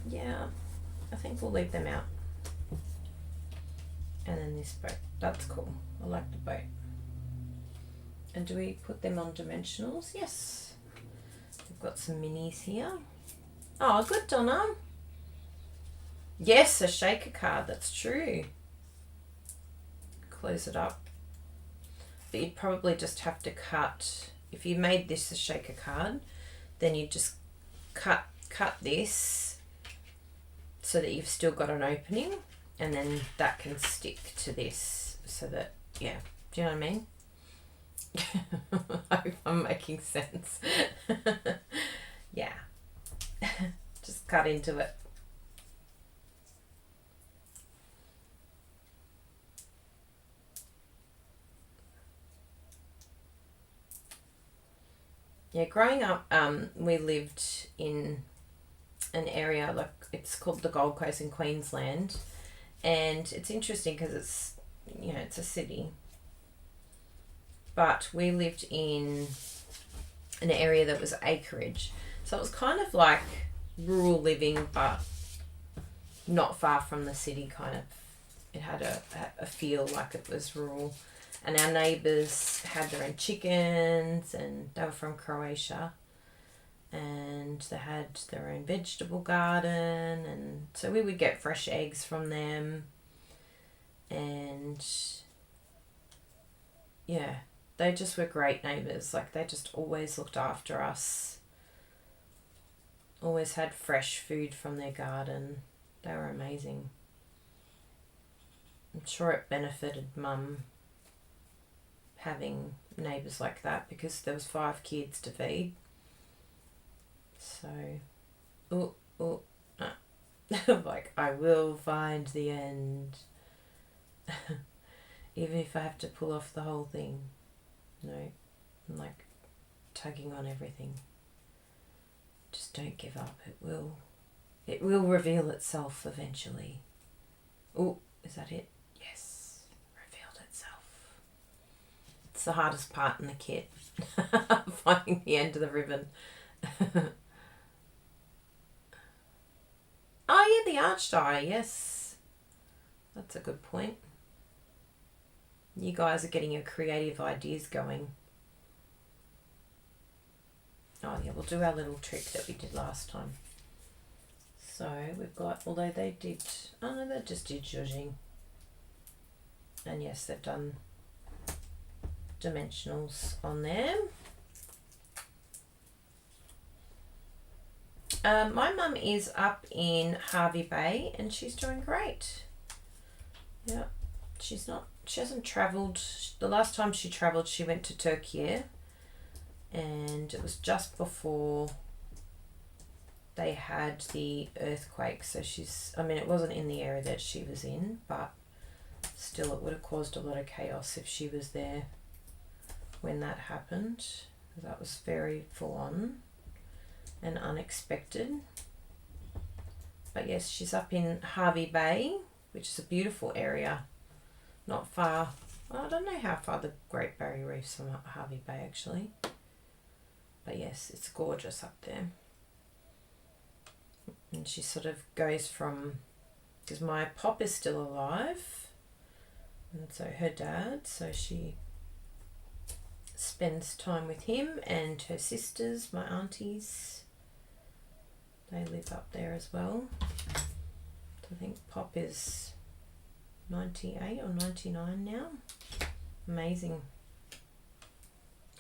yeah, I think we'll leave them out. And then this boat, that's cool. I like the boat. And do we put them on dimensionals? Yes. We've got some minis here. Oh, good, Donna. Yes, a shaker card, that's true. Close it up. But you'd probably just have to cut, if you made this a shaker card, then you just cut this so that you've still got an opening, and then that can stick to this so that, yeah, do you know what I mean? I hope I'm making sense. Yeah. Just cut into it. Yeah, growing up, we lived in an area, like it's called the Gold Coast in Queensland, and it's interesting because it's, you know, it's a city, but we lived in an area that was acreage, so it was kind of like rural living, but not far from the city. Kind of, it had a feel like it was rural. And our neighbours had their own chickens, and they were from Croatia, and they had their own vegetable garden, and so we would get fresh eggs from them. And yeah, they just were great neighbours. Like, they just always looked after us, always had fresh food from their garden. They were amazing. I'm sure it benefited Mum having neighbours like that, because there was 5 kids to feed. So, like, I will find the end. Even if I have to pull off the whole thing. No, I'm like tugging on everything. Just don't give up. It will reveal itself eventually. Oh, is that it? Yes, revealed itself. It's the hardest part in the kit, finding the end of the ribbon. Oh yeah, the arch die, yes. That's a good point. You guys are getting your creative ideas going. Oh yeah, we'll do our little trick that we did last time. So we've got, although they did, oh no, they just did zhuzhing. And yes, they've done dimensionals on there. My mum is up in Hervey Bay, and she's doing great. Yeah, she hasn't travelled. The last time she travelled, she went to Turkey, and it was just before they had the earthquake. So it wasn't in the area that she was in, but still it would have caused a lot of chaos if she was there when that happened. That was very full on and unexpected. But yes, she's up in Hervey Bay, which is a beautiful area. Not far, well, I don't know how far the Great Barrier Reef's from Hervey Bay actually. But yes, it's gorgeous up there. And she sort of goes from, because my pop is still alive, and so her dad, so she spends time with him, and her sisters, my aunties, they live up there as well. So I think Pop is 98 or 99 now. Amazing.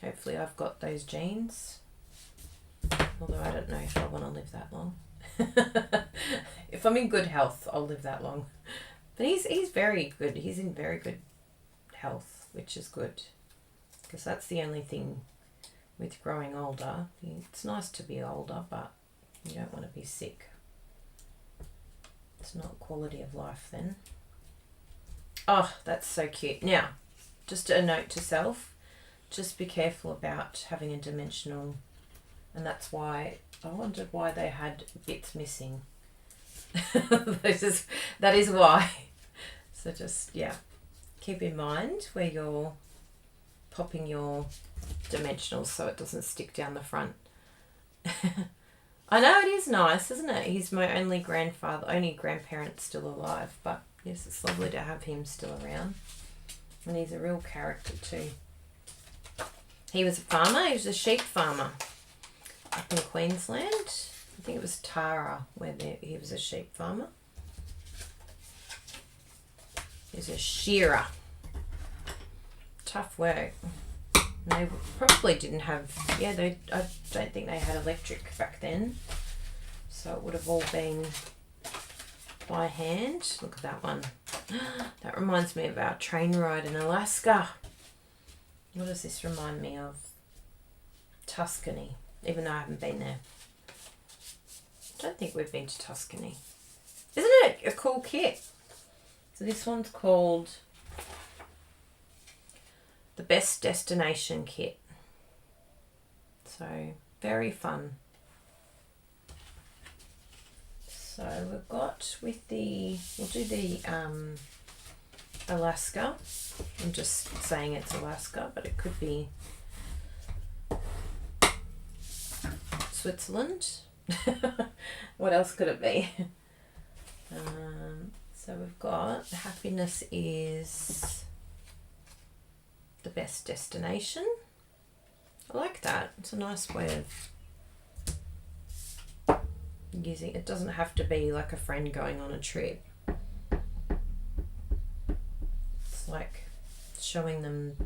Hopefully I've got those genes, although I don't know if I want to live that long. If I'm in good health, I'll live that long. But he's very good. He's in very good health, which is good, because that's the only thing with growing older. It's nice to be older, but you don't want to be sick. It's not quality of life then. Oh, that's so cute. Now, just a note to self, just be careful about having a dimensional, and that's why I wondered why they had bits missing. That is why. So just, yeah, keep in mind where you're popping your dimensionals so it doesn't stick down the front. I know, it is nice, isn't it? He's my only grandparent still alive, but yes, it's lovely to have him still around. And he's a real character too. He was a farmer, he was a sheep farmer up in Queensland. I think it was Tara where he was a sheep farmer. He was a shearer. Tough work. They probably didn't have, I don't think they had electric back then. So it would have all been by hand. Look at that one. That reminds me of our train ride in Alaska. What does this remind me of? Tuscany, even though I haven't been there. I don't think we've been to Tuscany. Isn't it a cool kit? So this one's called The Best Destination kit. So very fun. So we've got with we'll do the Alaska. I'm just saying it's Alaska, but it could be Switzerland. What else could it be? So we've got happiness is the best destination. I like that. It's a nice way of using it. Doesn't have to be like a friend going on a trip. It's like showing them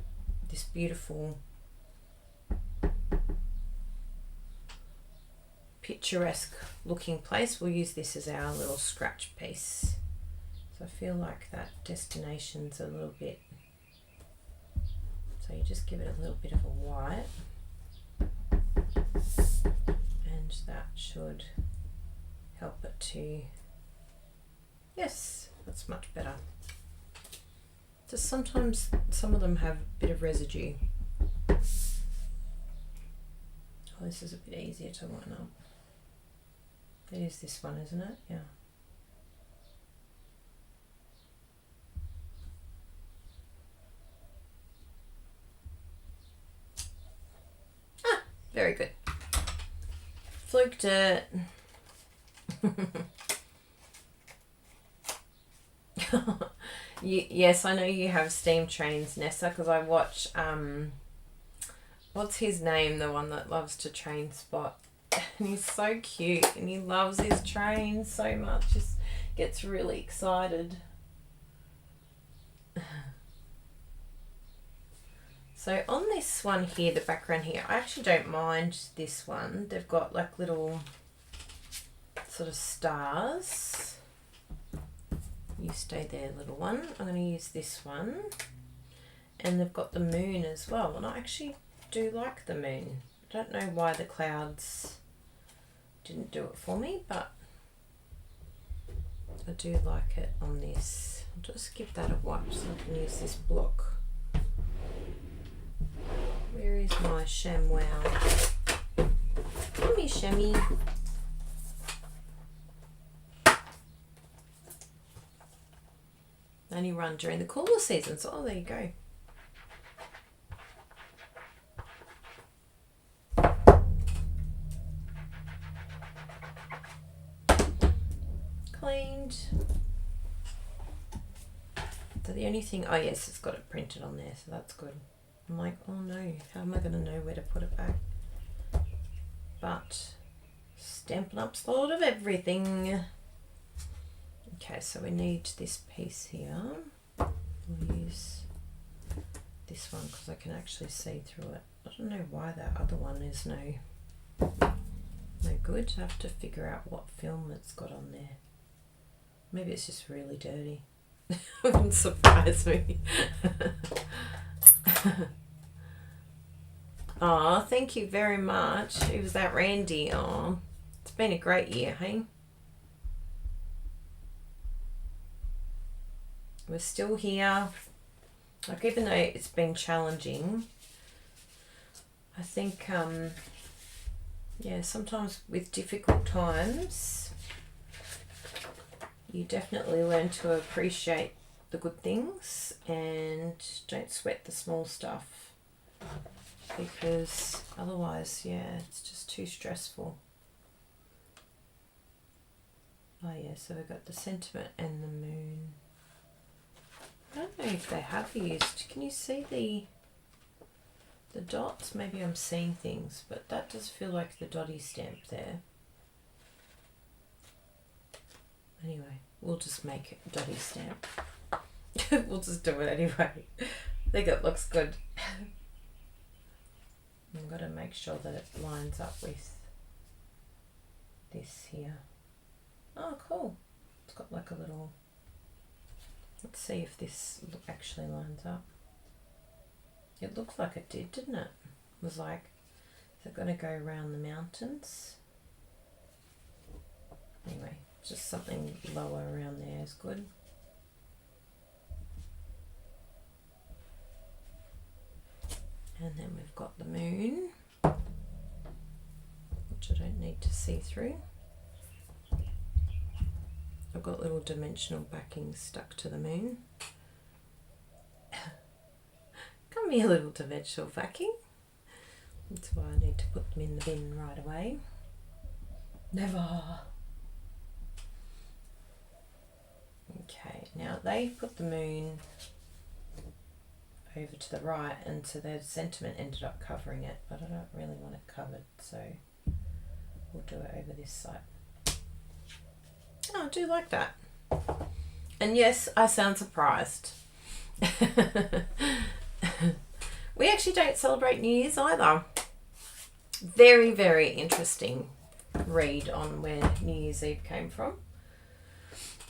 this beautiful picturesque looking place. We'll use this as our little scratch piece. So I feel like that destination's a little bit, so you just give it a little bit of a white, and that should help it to, yes, that's much better. Just sometimes some of them have a bit of residue. Oh, this is a bit easier to line up. It is this one, isn't it? Yeah. Ah, very good. Fluked it. Yes, I know you have steam trains, Nessa, because I watch, what's his name, the one that loves to train spot? And he's so cute and he loves his train so much, just gets really excited. So on this one here, the background here, I actually don't mind this one. They've got like little sort of stars. You stay there, little one. I'm going to use this one. And they've got the moon as well. And I actually do like the moon. I don't know why the clouds didn't do it for me, but I do like it on this. I'll just give that a wipe so I can use this block. Where is my ShamWow? Give me Shammy. They only run during the cooler season, so there you go. Cleaned. So the only thing, oh yes, it's got it printed on there, so that's good. I'm like, oh no, how am I going to know where to put it back? But Stampin' Up's thought of everything. Okay, so we need this piece here. We'll use this one because I can actually see through it. I don't know why that other one is no good. I have to figure out what film it's got on there. Maybe it's just really dirty. It wouldn't surprise me. Oh, thank you very much. Who was that, Randy? Oh, it's been a great year, hey? We're still here. Like, even though it's been challenging, I think, yeah, sometimes with difficult times, you definitely learn to appreciate the good things and don't sweat the small stuff. because otherwise, yeah, it's just too stressful. Oh yeah, so we've got the sentiment and the moon. I don't know if they have used, can you see the dots? Maybe I'm seeing things, but that does feel like the dotty stamp there. Anyway, we'll just make it a dotty stamp. We'll just do it anyway. I think it looks good. I've got to make sure that it lines up with this here. Oh, cool. It's got like a little... Let's see if this actually lines up. It looked like it did, didn't it? It was like, is it going to go around the mountains? Anyway, just something lower around there is good. And then we've got the moon, which I don't need to see through. I've got little dimensional backing stuck to the moon. Come here, little dimensional backing. That's why I need to put them in the bin right away. Never. Okay, now they put the moon over to the right, and so their sentiment ended up covering it, but I don't really want it covered, so we'll do it over this side. Oh, I do like that. And yes, I sound surprised. We actually don't celebrate New Year's either. Very, very interesting read on where New Year's Eve came from.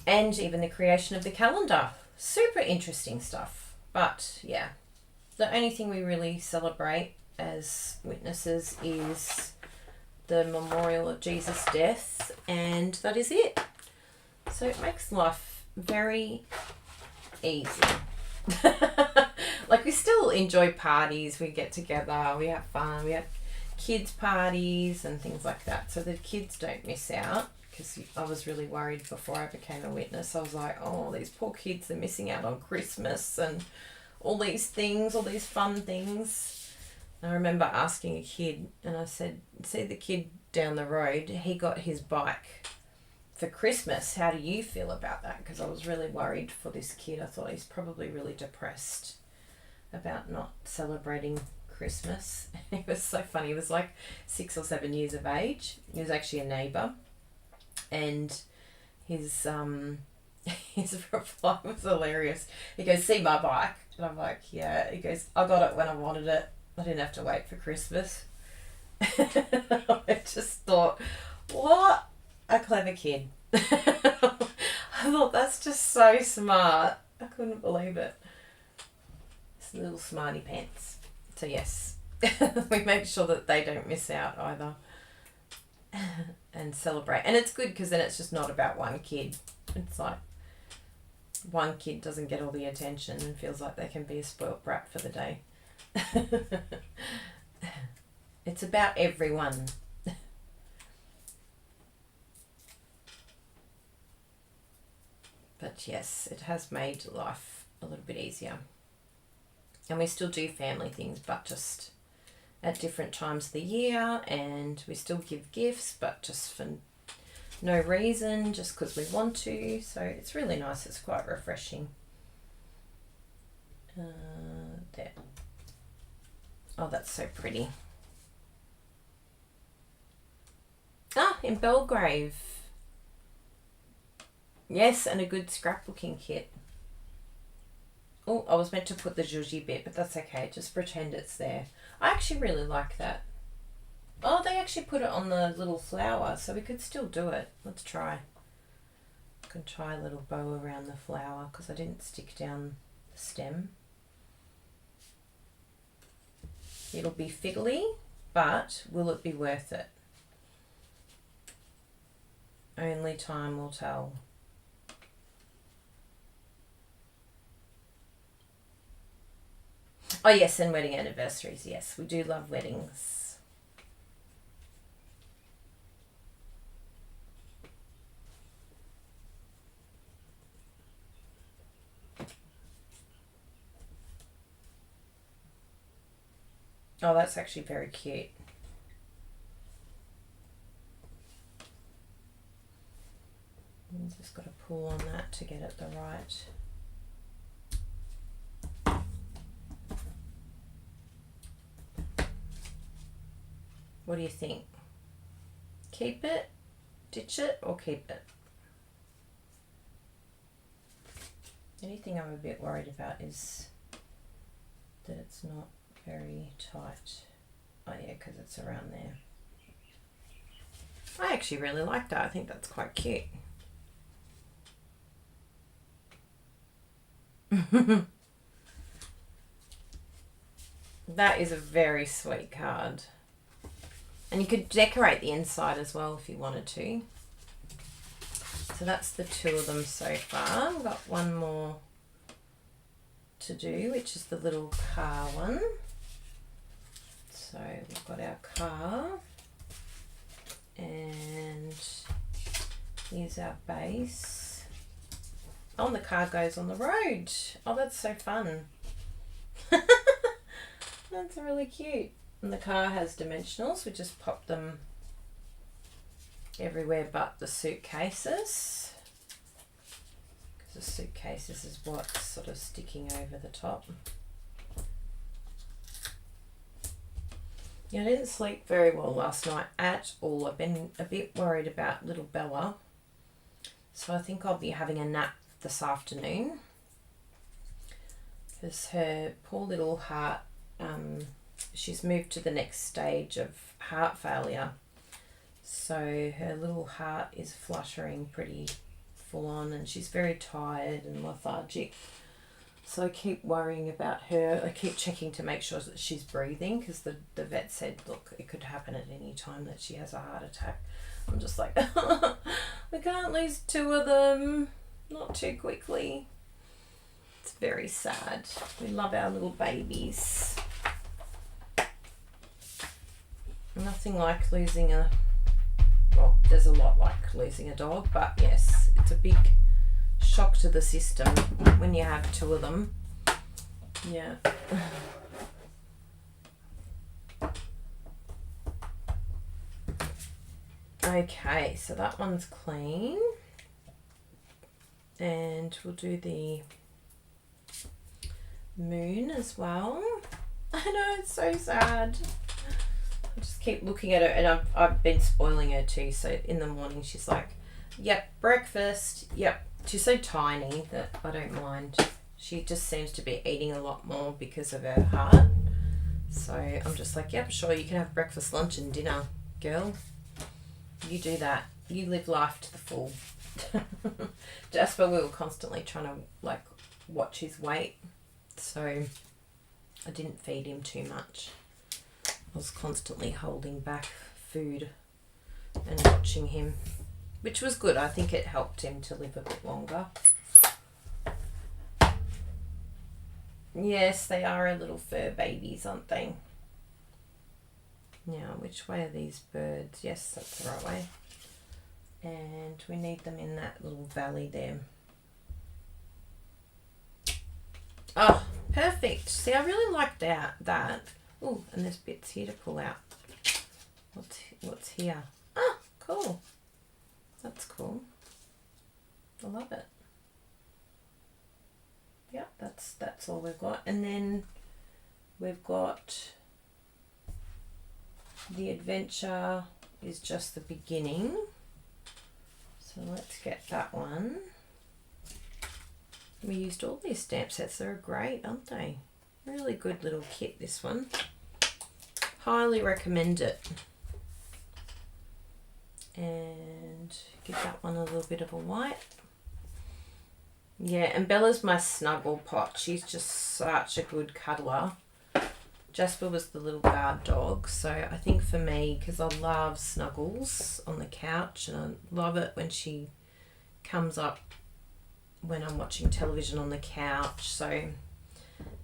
And even the creation of the calendar. Super interesting stuff. But yeah, the only thing we really celebrate as witnesses is the memorial of Jesus' death, and that is it. So it makes life very easy. Like, we still enjoy parties, we get together, we have fun, we have kids parties and things like that, so the kids don't miss out, because I was really worried before I became a witness. I was like, oh, these poor kids are missing out on Christmas and all these things, all these fun things. And I remember asking a kid, and I said, see the kid down the road, he got his bike for Christmas. How do you feel about that? Because I was really worried for this kid. I thought he's probably really depressed about not celebrating Christmas. It was so funny. He was like 6 or 7 years of age. He was actually a neighbour, and his his reply was hilarious. He goes, see my bike? And I'm like, yeah. He goes, I got it when I wanted it. I didn't have to wait for Christmas. I just thought, what a clever kid. I thought, that's just so smart. I couldn't believe it. It's little smarty pants. So yes, we make sure that they don't miss out either, and celebrate. And it's good because then it's just not about one kid. It's like one kid doesn't get all the attention and feels like they can be a spoilt brat for the day. It's about everyone. But yes, it has made life a little bit easier. And we still do family things, but just at different times of the year, and we still give gifts, but just for no reason, just because we want to. So it's really nice. It's quite refreshing. There. Oh, that's so pretty. Ah, in Belgrave. Yes, and a good scrapbooking kit. Oh, I was meant to put the zhuzhi bit, but that's okay. Just pretend it's there. I actually really like that. Oh, they actually put it on the little flower, so we could still do it. Let's try. I can try a little bow around the flower because I didn't stick down the stem. It'll be fiddly, but will it be worth it? Only time will tell. Oh yes, and wedding anniversaries. Yes, we do love weddings. Oh, that's actually very cute. I'm just got to pull on that to get it the right. What do you think? Keep it, ditch it, or keep it? The only thing I'm a bit worried about is that it's not very tight. Oh yeah, because it's around there. I actually really like that. I think that's quite cute. That is a very sweet card. And you could decorate the inside as well if you wanted to. So that's the two of them so far. We've got one more to do, which is the little car one. So we've got our car. And here's our base. Oh, and the car goes on the road. Oh, that's so fun. That's really cute. And the car has dimensionals. We just pop them everywhere but the suitcases. Because the suitcases is what's sort of sticking over the top. Yeah, I didn't sleep very well last night at all. I've been a bit worried about little Bella. So I think I'll be having a nap this afternoon. Because her poor little heart, she's moved to the next stage of heart failure. So her little heart is fluttering pretty full on and she's very tired and lethargic. So I keep worrying about her. I keep checking to make sure that she's breathing because the vet said, look, it could happen at any time that she has a heart attack. I'm just like, we can't lose two of them. Not too quickly. It's very sad. We love our little babies. Nothing like losing a, well, there's a lot like losing a dog, but yes, it's a big shock to the system when you have two of them. Yeah. Okay, so that one's clean. And we'll do the moon as well. I know, it's so sad. I just keep looking at her and I've been spoiling her too. So in the morning she's like, yep, breakfast, yep. She's so tiny that I don't mind. She just seems to be eating a lot more because of her heart. So I'm just like, yep, sure, you can have breakfast, lunch and dinner, girl. You do that. You live life to the full. Jasper, we were constantly trying to like watch his weight. So I didn't feed him too much. I was constantly holding back food and watching him, which was good. I think it helped him to live a bit longer. Yes, they are our little fur babies, aren't they? Now, which way are these birds? Yes, that's the right way. And we need them in that little valley there. Oh, perfect. See, I really like that. Oh, and there's bits here to pull out. What's here? Ah, cool. That's cool. I love it. Yep, that's all we've got. And then we've got the adventure is just the beginning. So let's get that one. We used all these stamp sets. They're great, aren't they? Really good little kit, this one. Highly recommend it. And give that one a little bit of a white. Yeah, and Bella's my snuggle pot. She's just such a good cuddler. Jasper was the little guard dog. So I think for me, because I love snuggles on the couch and I love it when she comes up when I'm watching television on the couch. So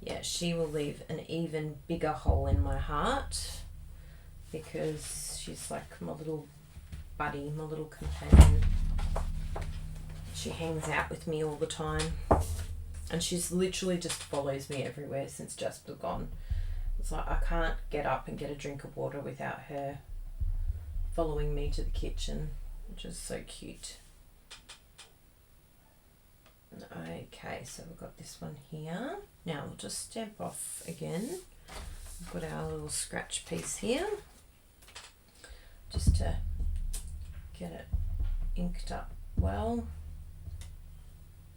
yeah, she will leave an even bigger hole in my heart because she's like my little buddy, my little companion. She hangs out with me all the time and she's literally just follows me everywhere since Jasper's gone. It's like I can't get up and get a drink of water without her following me to the kitchen, which is so cute. Okay, so we've got this one here. Now we'll just stamp off again. We've got our little scratch piece here, just to get it inked up well.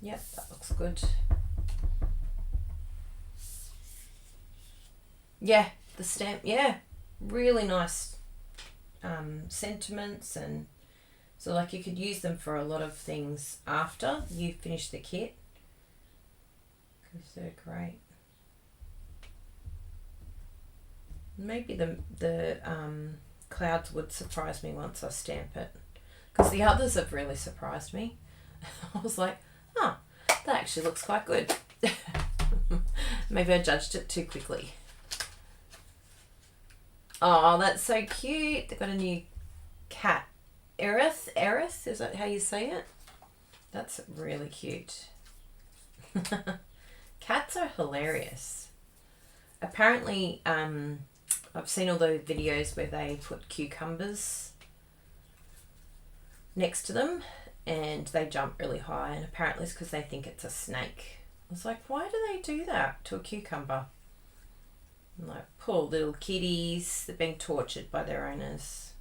Yep, that looks good. Yeah, the stamp, yeah, really nice sentiments, and so like you could use them for a lot of things after you finish the kit, because they're great. Maybe the clouds would surprise me once I stamp it, because the others have really surprised me. I was like, oh, that actually looks quite good. Maybe I judged it too quickly. Oh, that's so cute. They've got a new cat. Aerith, is that how you say it? That's really cute. Cats are hilarious. Apparently, I've seen all those videos where they put cucumbers next to them and they jump really high, and apparently it's because they think it's a snake. I was like, why do they do that to a cucumber? I'm like, poor little kitties, they're being tortured by their owners.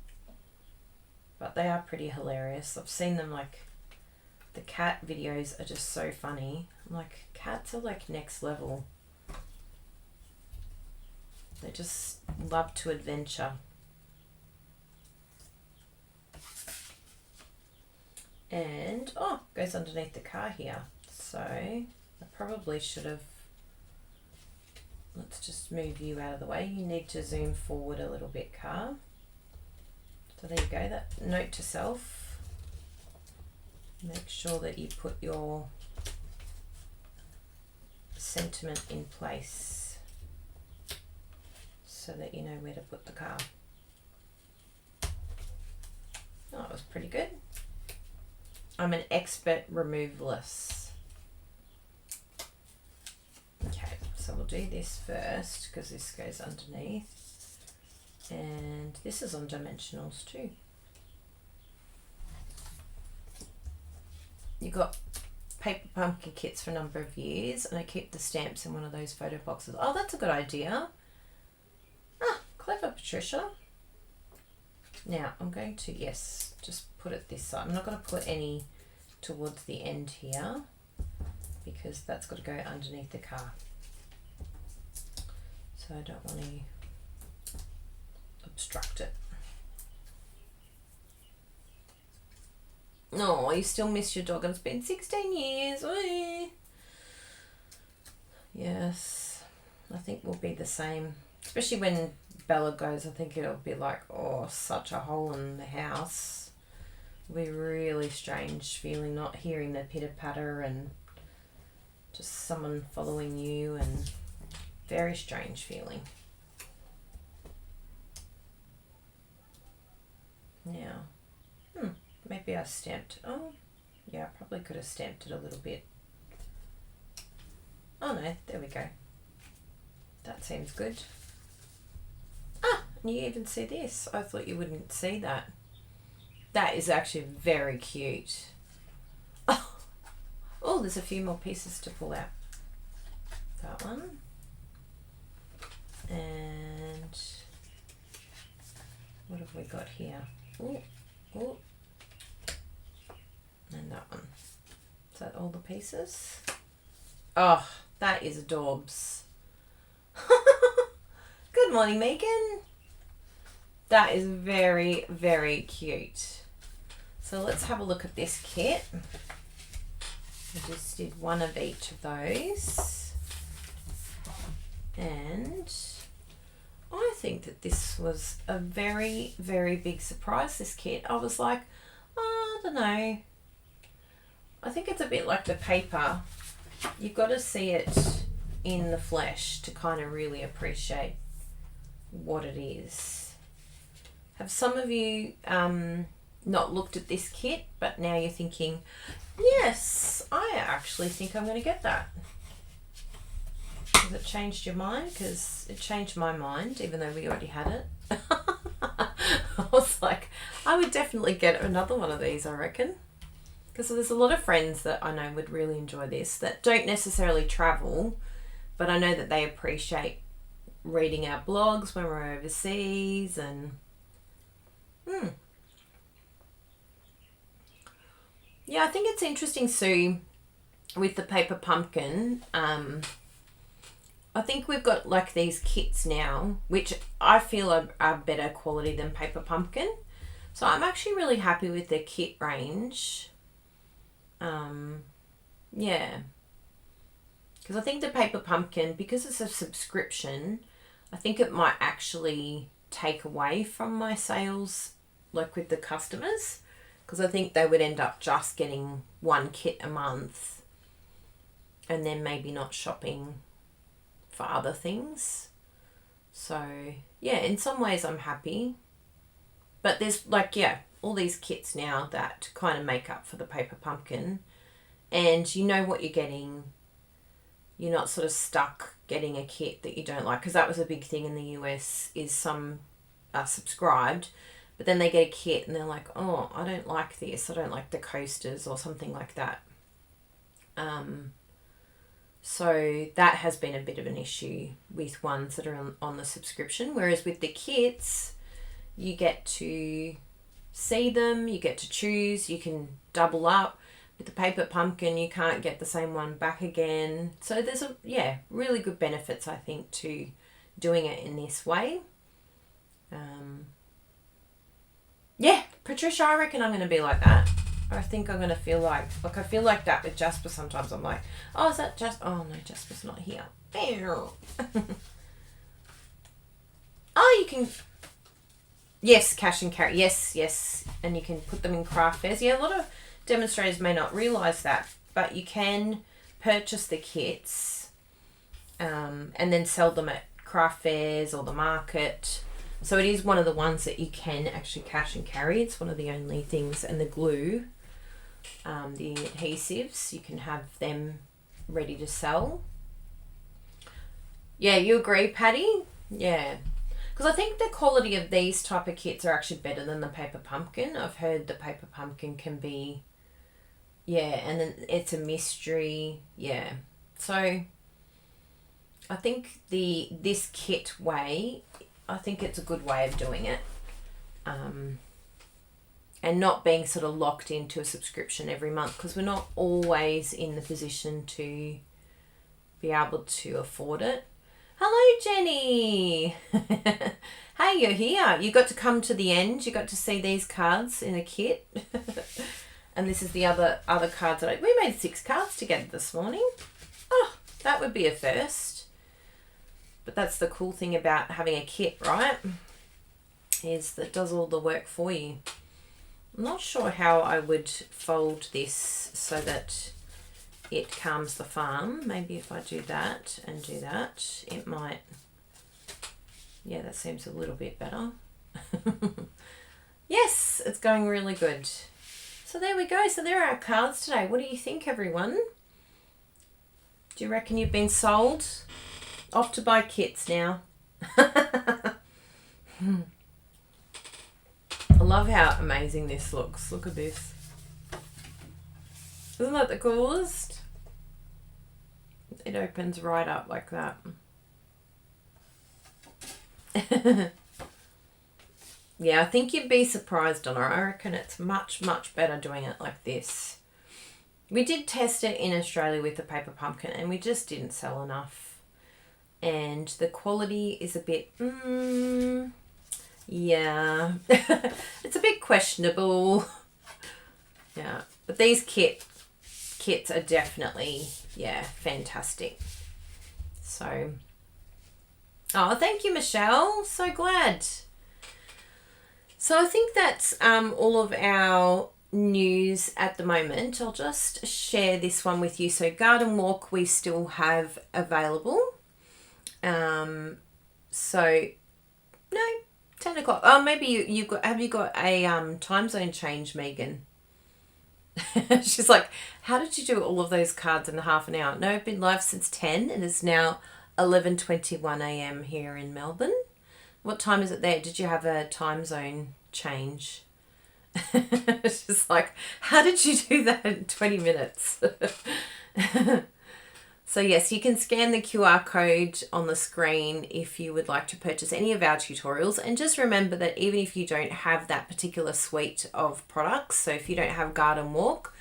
But they are pretty hilarious. I've seen them, like, the cat videos are just so funny. I'm like, cats are like next level. They just love to adventure. And, oh, goes underneath the car here. So, I probably should have, let's just move you out of the way. You need to zoom forward a little bit, car. So there you go, that note to self. Make sure that you put your sentiment in place so that you know where to put the car. Oh, it was pretty good. I'm an expert removalist. Okay, so we'll do this first because this goes underneath. And this is on dimensionals too. You got paper pumpkin kits for a number of years, and I keep the stamps in one of those photo boxes. Oh, that's a good idea. Ah, clever, Patricia. Now I'm going to, yes, just put it this side. I'm not going to put any towards the end here because that's got to go underneath the car. So I don't want to obstruct it. No, you still miss your dog, and it's been 16 years. Oy. Yes, I think we'll be the same, especially when Bella goes. I think it'll be like, oh, such a hole in the house. It'll be really strange feeling not hearing the pitter patter and just someone following you, and very strange feeling. Now, maybe I stamped, oh, yeah, I probably could have stamped it a little bit. Oh no, there we go. That seems good. Ah, and you even see this. I thought you wouldn't see that. That is actually very cute. Oh, there's a few more pieces to pull out. That one. And what have we got here? Oh, oh. And that one. Is that all the pieces? Oh, that is adorbs. Good morning, Megan. That is very, very cute. So let's have a look at this kit. I just did one of each of those. And I think that this was a very, very big surprise, this kit. I was like, oh, I don't know. I think it's a bit like the paper. You've got to see it in the flesh to kind of really appreciate what it is. Have some of you not looked at this kit, but now you're thinking, yes, I actually think I'm going to get that? Has it changed your mind? Because it changed my mind, even though we already had it. I was like, I would definitely get another one of these, I reckon. Because there's a lot of friends that I know would really enjoy this that don't necessarily travel, but I know that they appreciate reading our blogs when we're overseas. And yeah, I think it's interesting, Sue, with the paper pumpkin. I think we've got like these kits now, which I feel are better quality than paper pumpkin. So I'm actually really happy with their kit range. Yeah. Because I think the paper pumpkin, because it's a subscription, I think it might actually take away from my sales, like with the customers. Because I think they would end up just getting one kit a month and then maybe not shopping for other things. So yeah, in some ways I'm happy. But there's like, yeah, all these kits now that kind of make up for the paper pumpkin. And you know what you're getting. You're not sort of stuck getting a kit that you don't like. Because that was a big thing in the US, is some are subscribed, but then they get a kit and they're like, oh, I don't like this. I don't like the coasters or something like that. So that has been a bit of an issue with ones that are on the subscription. Whereas with the kits, you get to see them, you get to choose, you can double up. With the paper pumpkin, you can't get the same one back again. So there's really good benefits, I think, to doing it in this way. Yeah, Patricia, I reckon I'm going to be like that. I think I'm going to feel like I feel like that with Jasper sometimes. I'm like, oh, is that Jasper? Oh, no, Jasper's not here. Oh, you can... Yes, cash and carry. Yes. And you can put them in craft fairs. Yeah, a lot of demonstrators may not realise that, but you can purchase the kits and then sell them at craft fairs or the market. So it is one of the ones that you can actually cash and carry. It's one of the only things. And the glue, the adhesives, you can have them ready to sell. Yeah, you agree, Patty? Yeah. Because I think the quality of these type of kits are actually better than the paper pumpkin. I've heard the paper pumpkin can be, and then it's a mystery. Yeah. So I think this kit way, I think it's a good way of doing it. And not being sort of locked into a subscription every month, because we're not always in the position to be able to afford it. Hello, Jenny. Hey, you're here. You got to come to the end. You got to see these cards in a kit. And this is the other cards that we made 6 cards together this morning. Oh, that would be a first. But that's the cool thing about having a kit, right? Is that it does all the work for you. I'm not sure how I would fold this so that it calms the farm. Maybe if I do that and do that, it might... Yeah, that seems a little bit better. Yes, it's going really good. So there we go. So there are our cards today. What do you think, everyone? Do you reckon you've been sold? Off to buy kits now. I love how amazing this looks. Look at this. Isn't that the coolest? It opens right up like that. Yeah, I think you'd be surprised, Donna. I reckon it's much, much better doing it like this. We did test it in Australia with the paper pumpkin and we just didn't sell enough. And the quality is a bit, yeah. It's a bit questionable. Yeah, but these kits are definitely, fantastic. So, oh, thank you, Michelle. So glad. So I think that's all of our news at the moment. I'll just share this one with you. So Garden Walk we still have available. So no, 10 o'clock. Oh, maybe have you got a time zone change, Megan? She's like, how did you do all of those cards in half an hour? No, I've been live since 10 and it's now 11:21 a.m. here in Melbourne. What time is it there? Did you have a time zone change? It's just like, how did you do that in 20 minutes? So yes, you can scan the QR code on the screen if you would like to purchase any of our tutorials. And just remember that even if you don't have that particular suite of products, so if you don't have Garden Walk,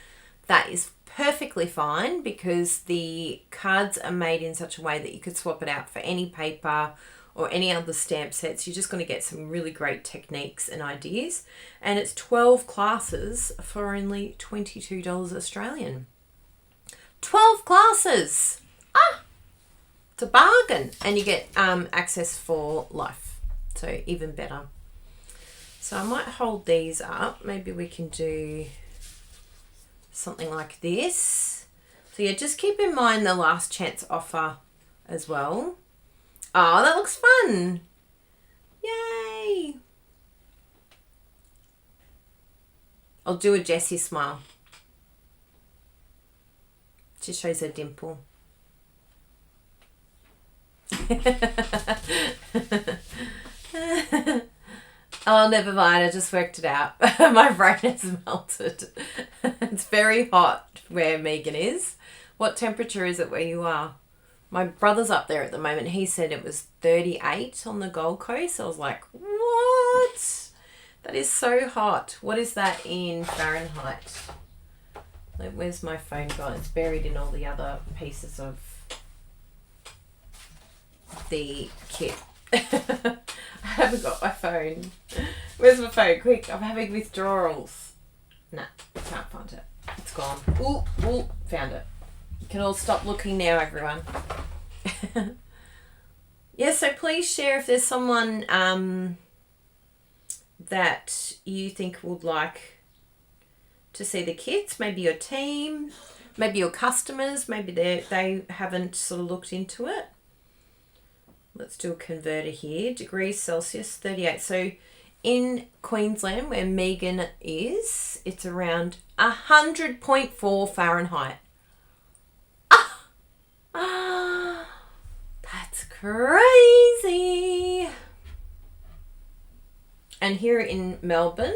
that is perfectly fine, because the cards are made in such a way that you could swap it out for any paper or any other stamp sets. You're just going to get some really great techniques and ideas. And it's 12 classes for only $22 Australian. 12 classes! It's a bargain. And you get access for life. So even better. So I might hold these up. Maybe we can do something like this. So yeah, just keep in mind the last chance offer as well. Oh, that looks fun. Yay. I'll do a Jessie smile. Just shows her dimple. Oh, never mind. I just worked it out. My brain has melted. It's very hot where Megan is. What temperature is it where you are? My brother's up there at the moment. He said it was 38 on the Gold Coast. I was like, what? That is so hot. What is that in Fahrenheit? Like, where's my phone gone? It's buried in all the other pieces of the kit. I haven't got my phone. Where's my phone? Quick, I'm having withdrawals. Nah, can't find it. It's gone. Ooh, found it. You can all stop looking now, everyone. Yeah, so please share if there's someone that you think would like to see the kits. Maybe your team, maybe your customers, maybe they haven't sort of looked into it. Let's do a converter here. Degrees Celsius, 38. So in Queensland, where Megan is, it's around 100.4 Fahrenheit. That's crazy. And here in Melbourne,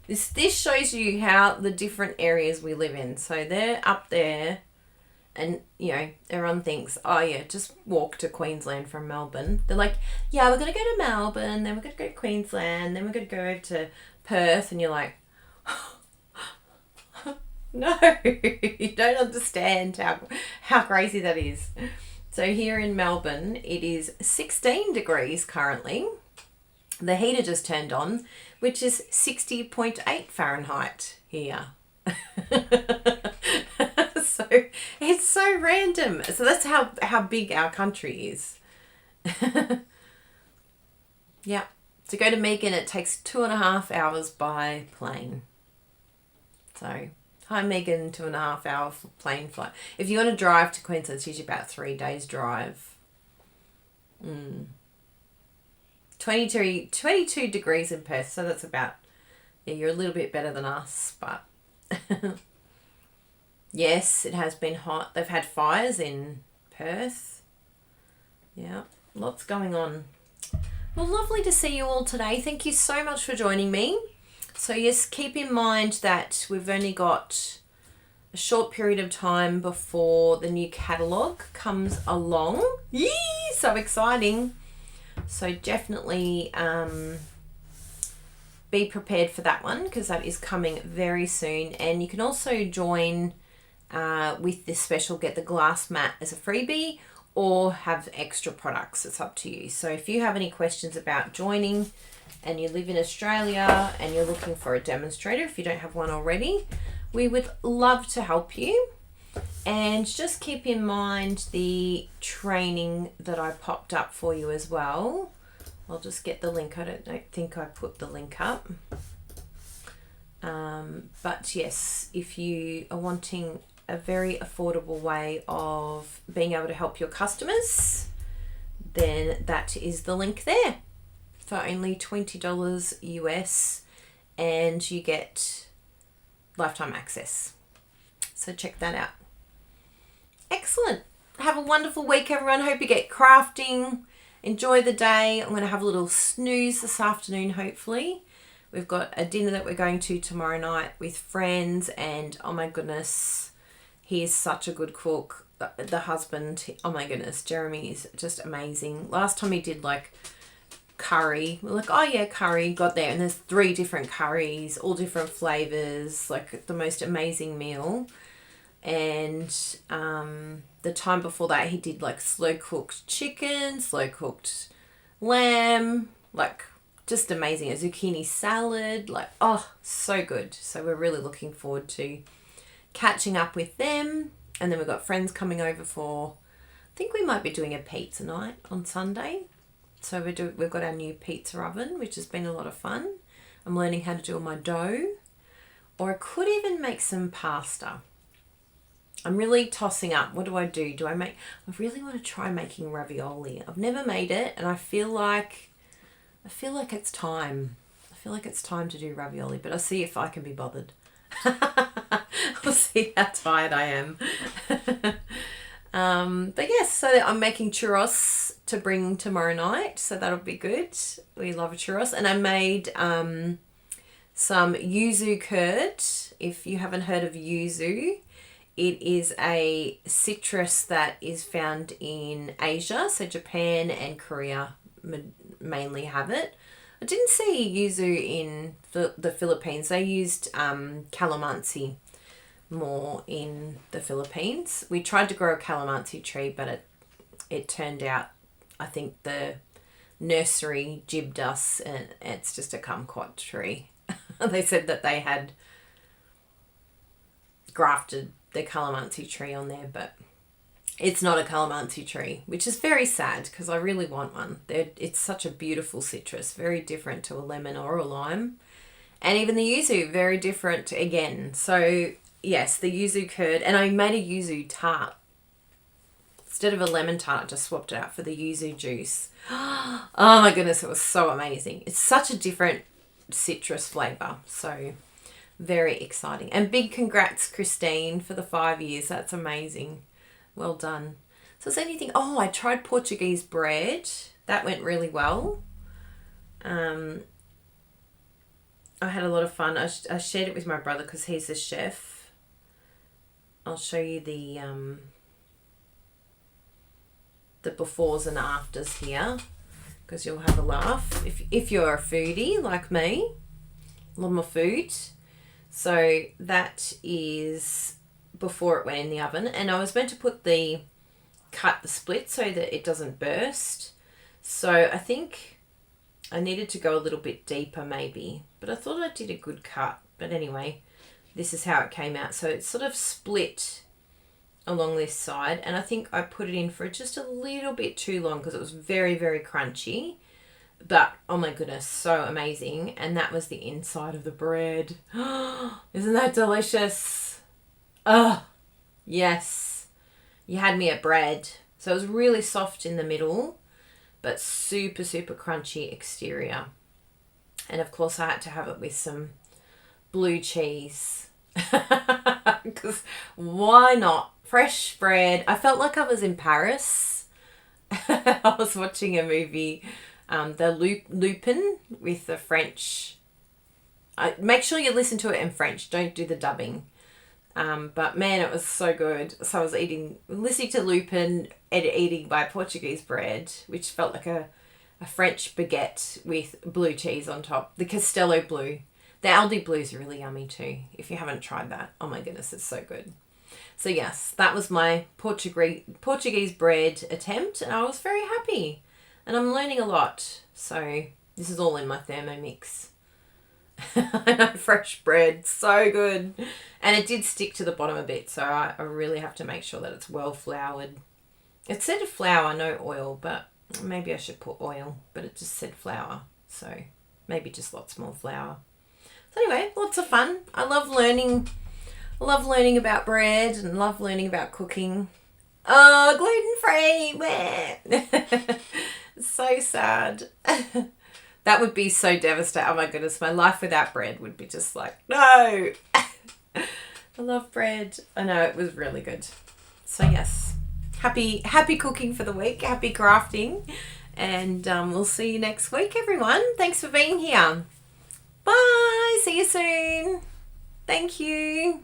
this shows you how the different areas we live in. So they're up there, and you know, everyone thinks, oh yeah, just walk to Queensland from Melbourne. They're like, yeah, we're gonna go to Melbourne, then we're gonna go to Queensland, then we're gonna go over to Perth, and you're like, no, you don't understand how crazy that is. So here in Melbourne, it is 16 degrees currently. The heater just turned on, which is 60.8 Fahrenheit here. So it's so random. So that's how big our country is. Yeah. To go to Megan, it takes 2.5 hours by plane. So, hi Megan, 2.5 hour plane flight. If you want to drive to Queensland, it's usually about 3 days drive. 22 degrees in Perth, so that's about, yeah, you're a little bit better than us, but yes, it has been hot. They've had fires in Perth. Yeah, lots going on. Well, lovely to see you all today. Thank you so much for joining me. So yes, keep in mind that we've only got a short period of time before the new catalogue comes along. Yee! So exciting. So definitely be prepared for that one, because that is coming very soon. And you can also join with this special, get the glass mat as a freebie, or have extra products. It's up to you. So if you have any questions about joining and you live in Australia and you're looking for a demonstrator, if you don't have one already, we would love to help you. And just keep in mind the training that I popped up for you as well. I'll just get the link. I don't think I put the link up. But yes, if you are wanting a very affordable way of being able to help your customers, then that is the link there for only $20 US, and you get lifetime access. So check that out. Excellent. have a wonderful week, everyone. Hope you get crafting. Enjoy the day. I'm going to have a little snooze this afternoon, hopefully. We've got a dinner that we're going to tomorrow night with friends, and oh my goodness, he is such a good cook. The husband, oh my goodness, Jeremy is just amazing. Last time he did like curry, we're like, oh yeah, curry. Got there and there's 3 different curries, all different flavors, like the most amazing meal. And the time before that he did like slow cooked chicken, slow cooked lamb, like just amazing. A zucchini salad, like, oh, so good. So we're really looking forward to catching up with them. And then we've got friends coming over for, I think we might be doing a pizza night on Sunday. So we've got our new pizza oven, which has been a lot of fun. I'm learning how to do my dough. Or I could even make some pasta. I'm really tossing up. What do? I really want to try making ravioli. I've never made it, and I feel like it's time. I feel like it's time to do ravioli, but I'll see if I can be bothered. We'll see how tired I am. But yes, so I'm making churros to bring tomorrow night, so that'll be good. We love churros. And I made some yuzu curd. If you haven't heard of yuzu, it is a citrus that is found in Asia, so Japan and Korea mainly have it. I didn't see yuzu in the Philippines. They used calamansi more in the Philippines. We tried to grow a calamansi tree, but it turned out, I think the nursery jibbed us, and it's just a kumquat tree. They said that they had grafted the calamansi tree on there, but it's not a calamansi tree, which is very sad because I really want one. It's such a beautiful citrus, very different to a lemon or a lime. And even the yuzu, very different again. So yes, the yuzu curd, and I made a yuzu tart. Instead of a lemon tart, I just swapped it out for the yuzu juice. Oh my goodness, it was so amazing. It's such a different citrus flavour. So very exciting. And big congrats, Christine, for the 5 years. That's amazing. Well done. So is anything... Oh, I tried Portuguese bread. That went really well. I had a lot of fun. I shared it with my brother because he's a chef. I'll show you the befores and afters here because you'll have a laugh. If you're a foodie like me, love my food. So that is before it went in the oven, and I was meant to cut the split so that it doesn't burst. So I think I needed to go a little bit deeper maybe, but I thought I did a good cut. But anyway, this is how it came out. So it's sort of split along this side, and I think I put it in for just a little bit too long because it was very, very crunchy. But oh my goodness, so amazing. And that was the inside of the bread. Isn't that delicious? Oh, yes. You had me at bread. So it was really soft in the middle, but super, super crunchy exterior. And of course I had to have it with some blue cheese. Because why not? Fresh bread. I felt like I was in Paris. I was watching a movie, the Lupin, with the French. Make sure you listen to it in French. Don't do the dubbing. But man, it was so good. So I was listening to Lupin and eating my Portuguese bread, which felt like a French baguette with blue cheese on top. The Castello blue. The Aldi blues are really yummy too. If you haven't tried that, oh my goodness, it's so good. So yes, that was my Portuguese bread attempt, and I was very happy. And I'm learning a lot. So this is all in my Thermomix. I know, fresh bread, so good. And it did stick to the bottom a bit, so I really have to make sure that it's well floured. It said flour, no oil, but maybe I should put oil, but it just said flour, so maybe just lots more flour. So anyway, lots of fun. I love learning about bread and love learning about cooking. Oh, gluten-free! So sad. That would be so devastating. Oh my goodness, my life without bread would be just like, no. I love bread. I know, it was really good. So yes, happy cooking for the week, happy crafting, and we'll see you next week, everyone. Thanks for being here. Bye. See you soon. Thank you.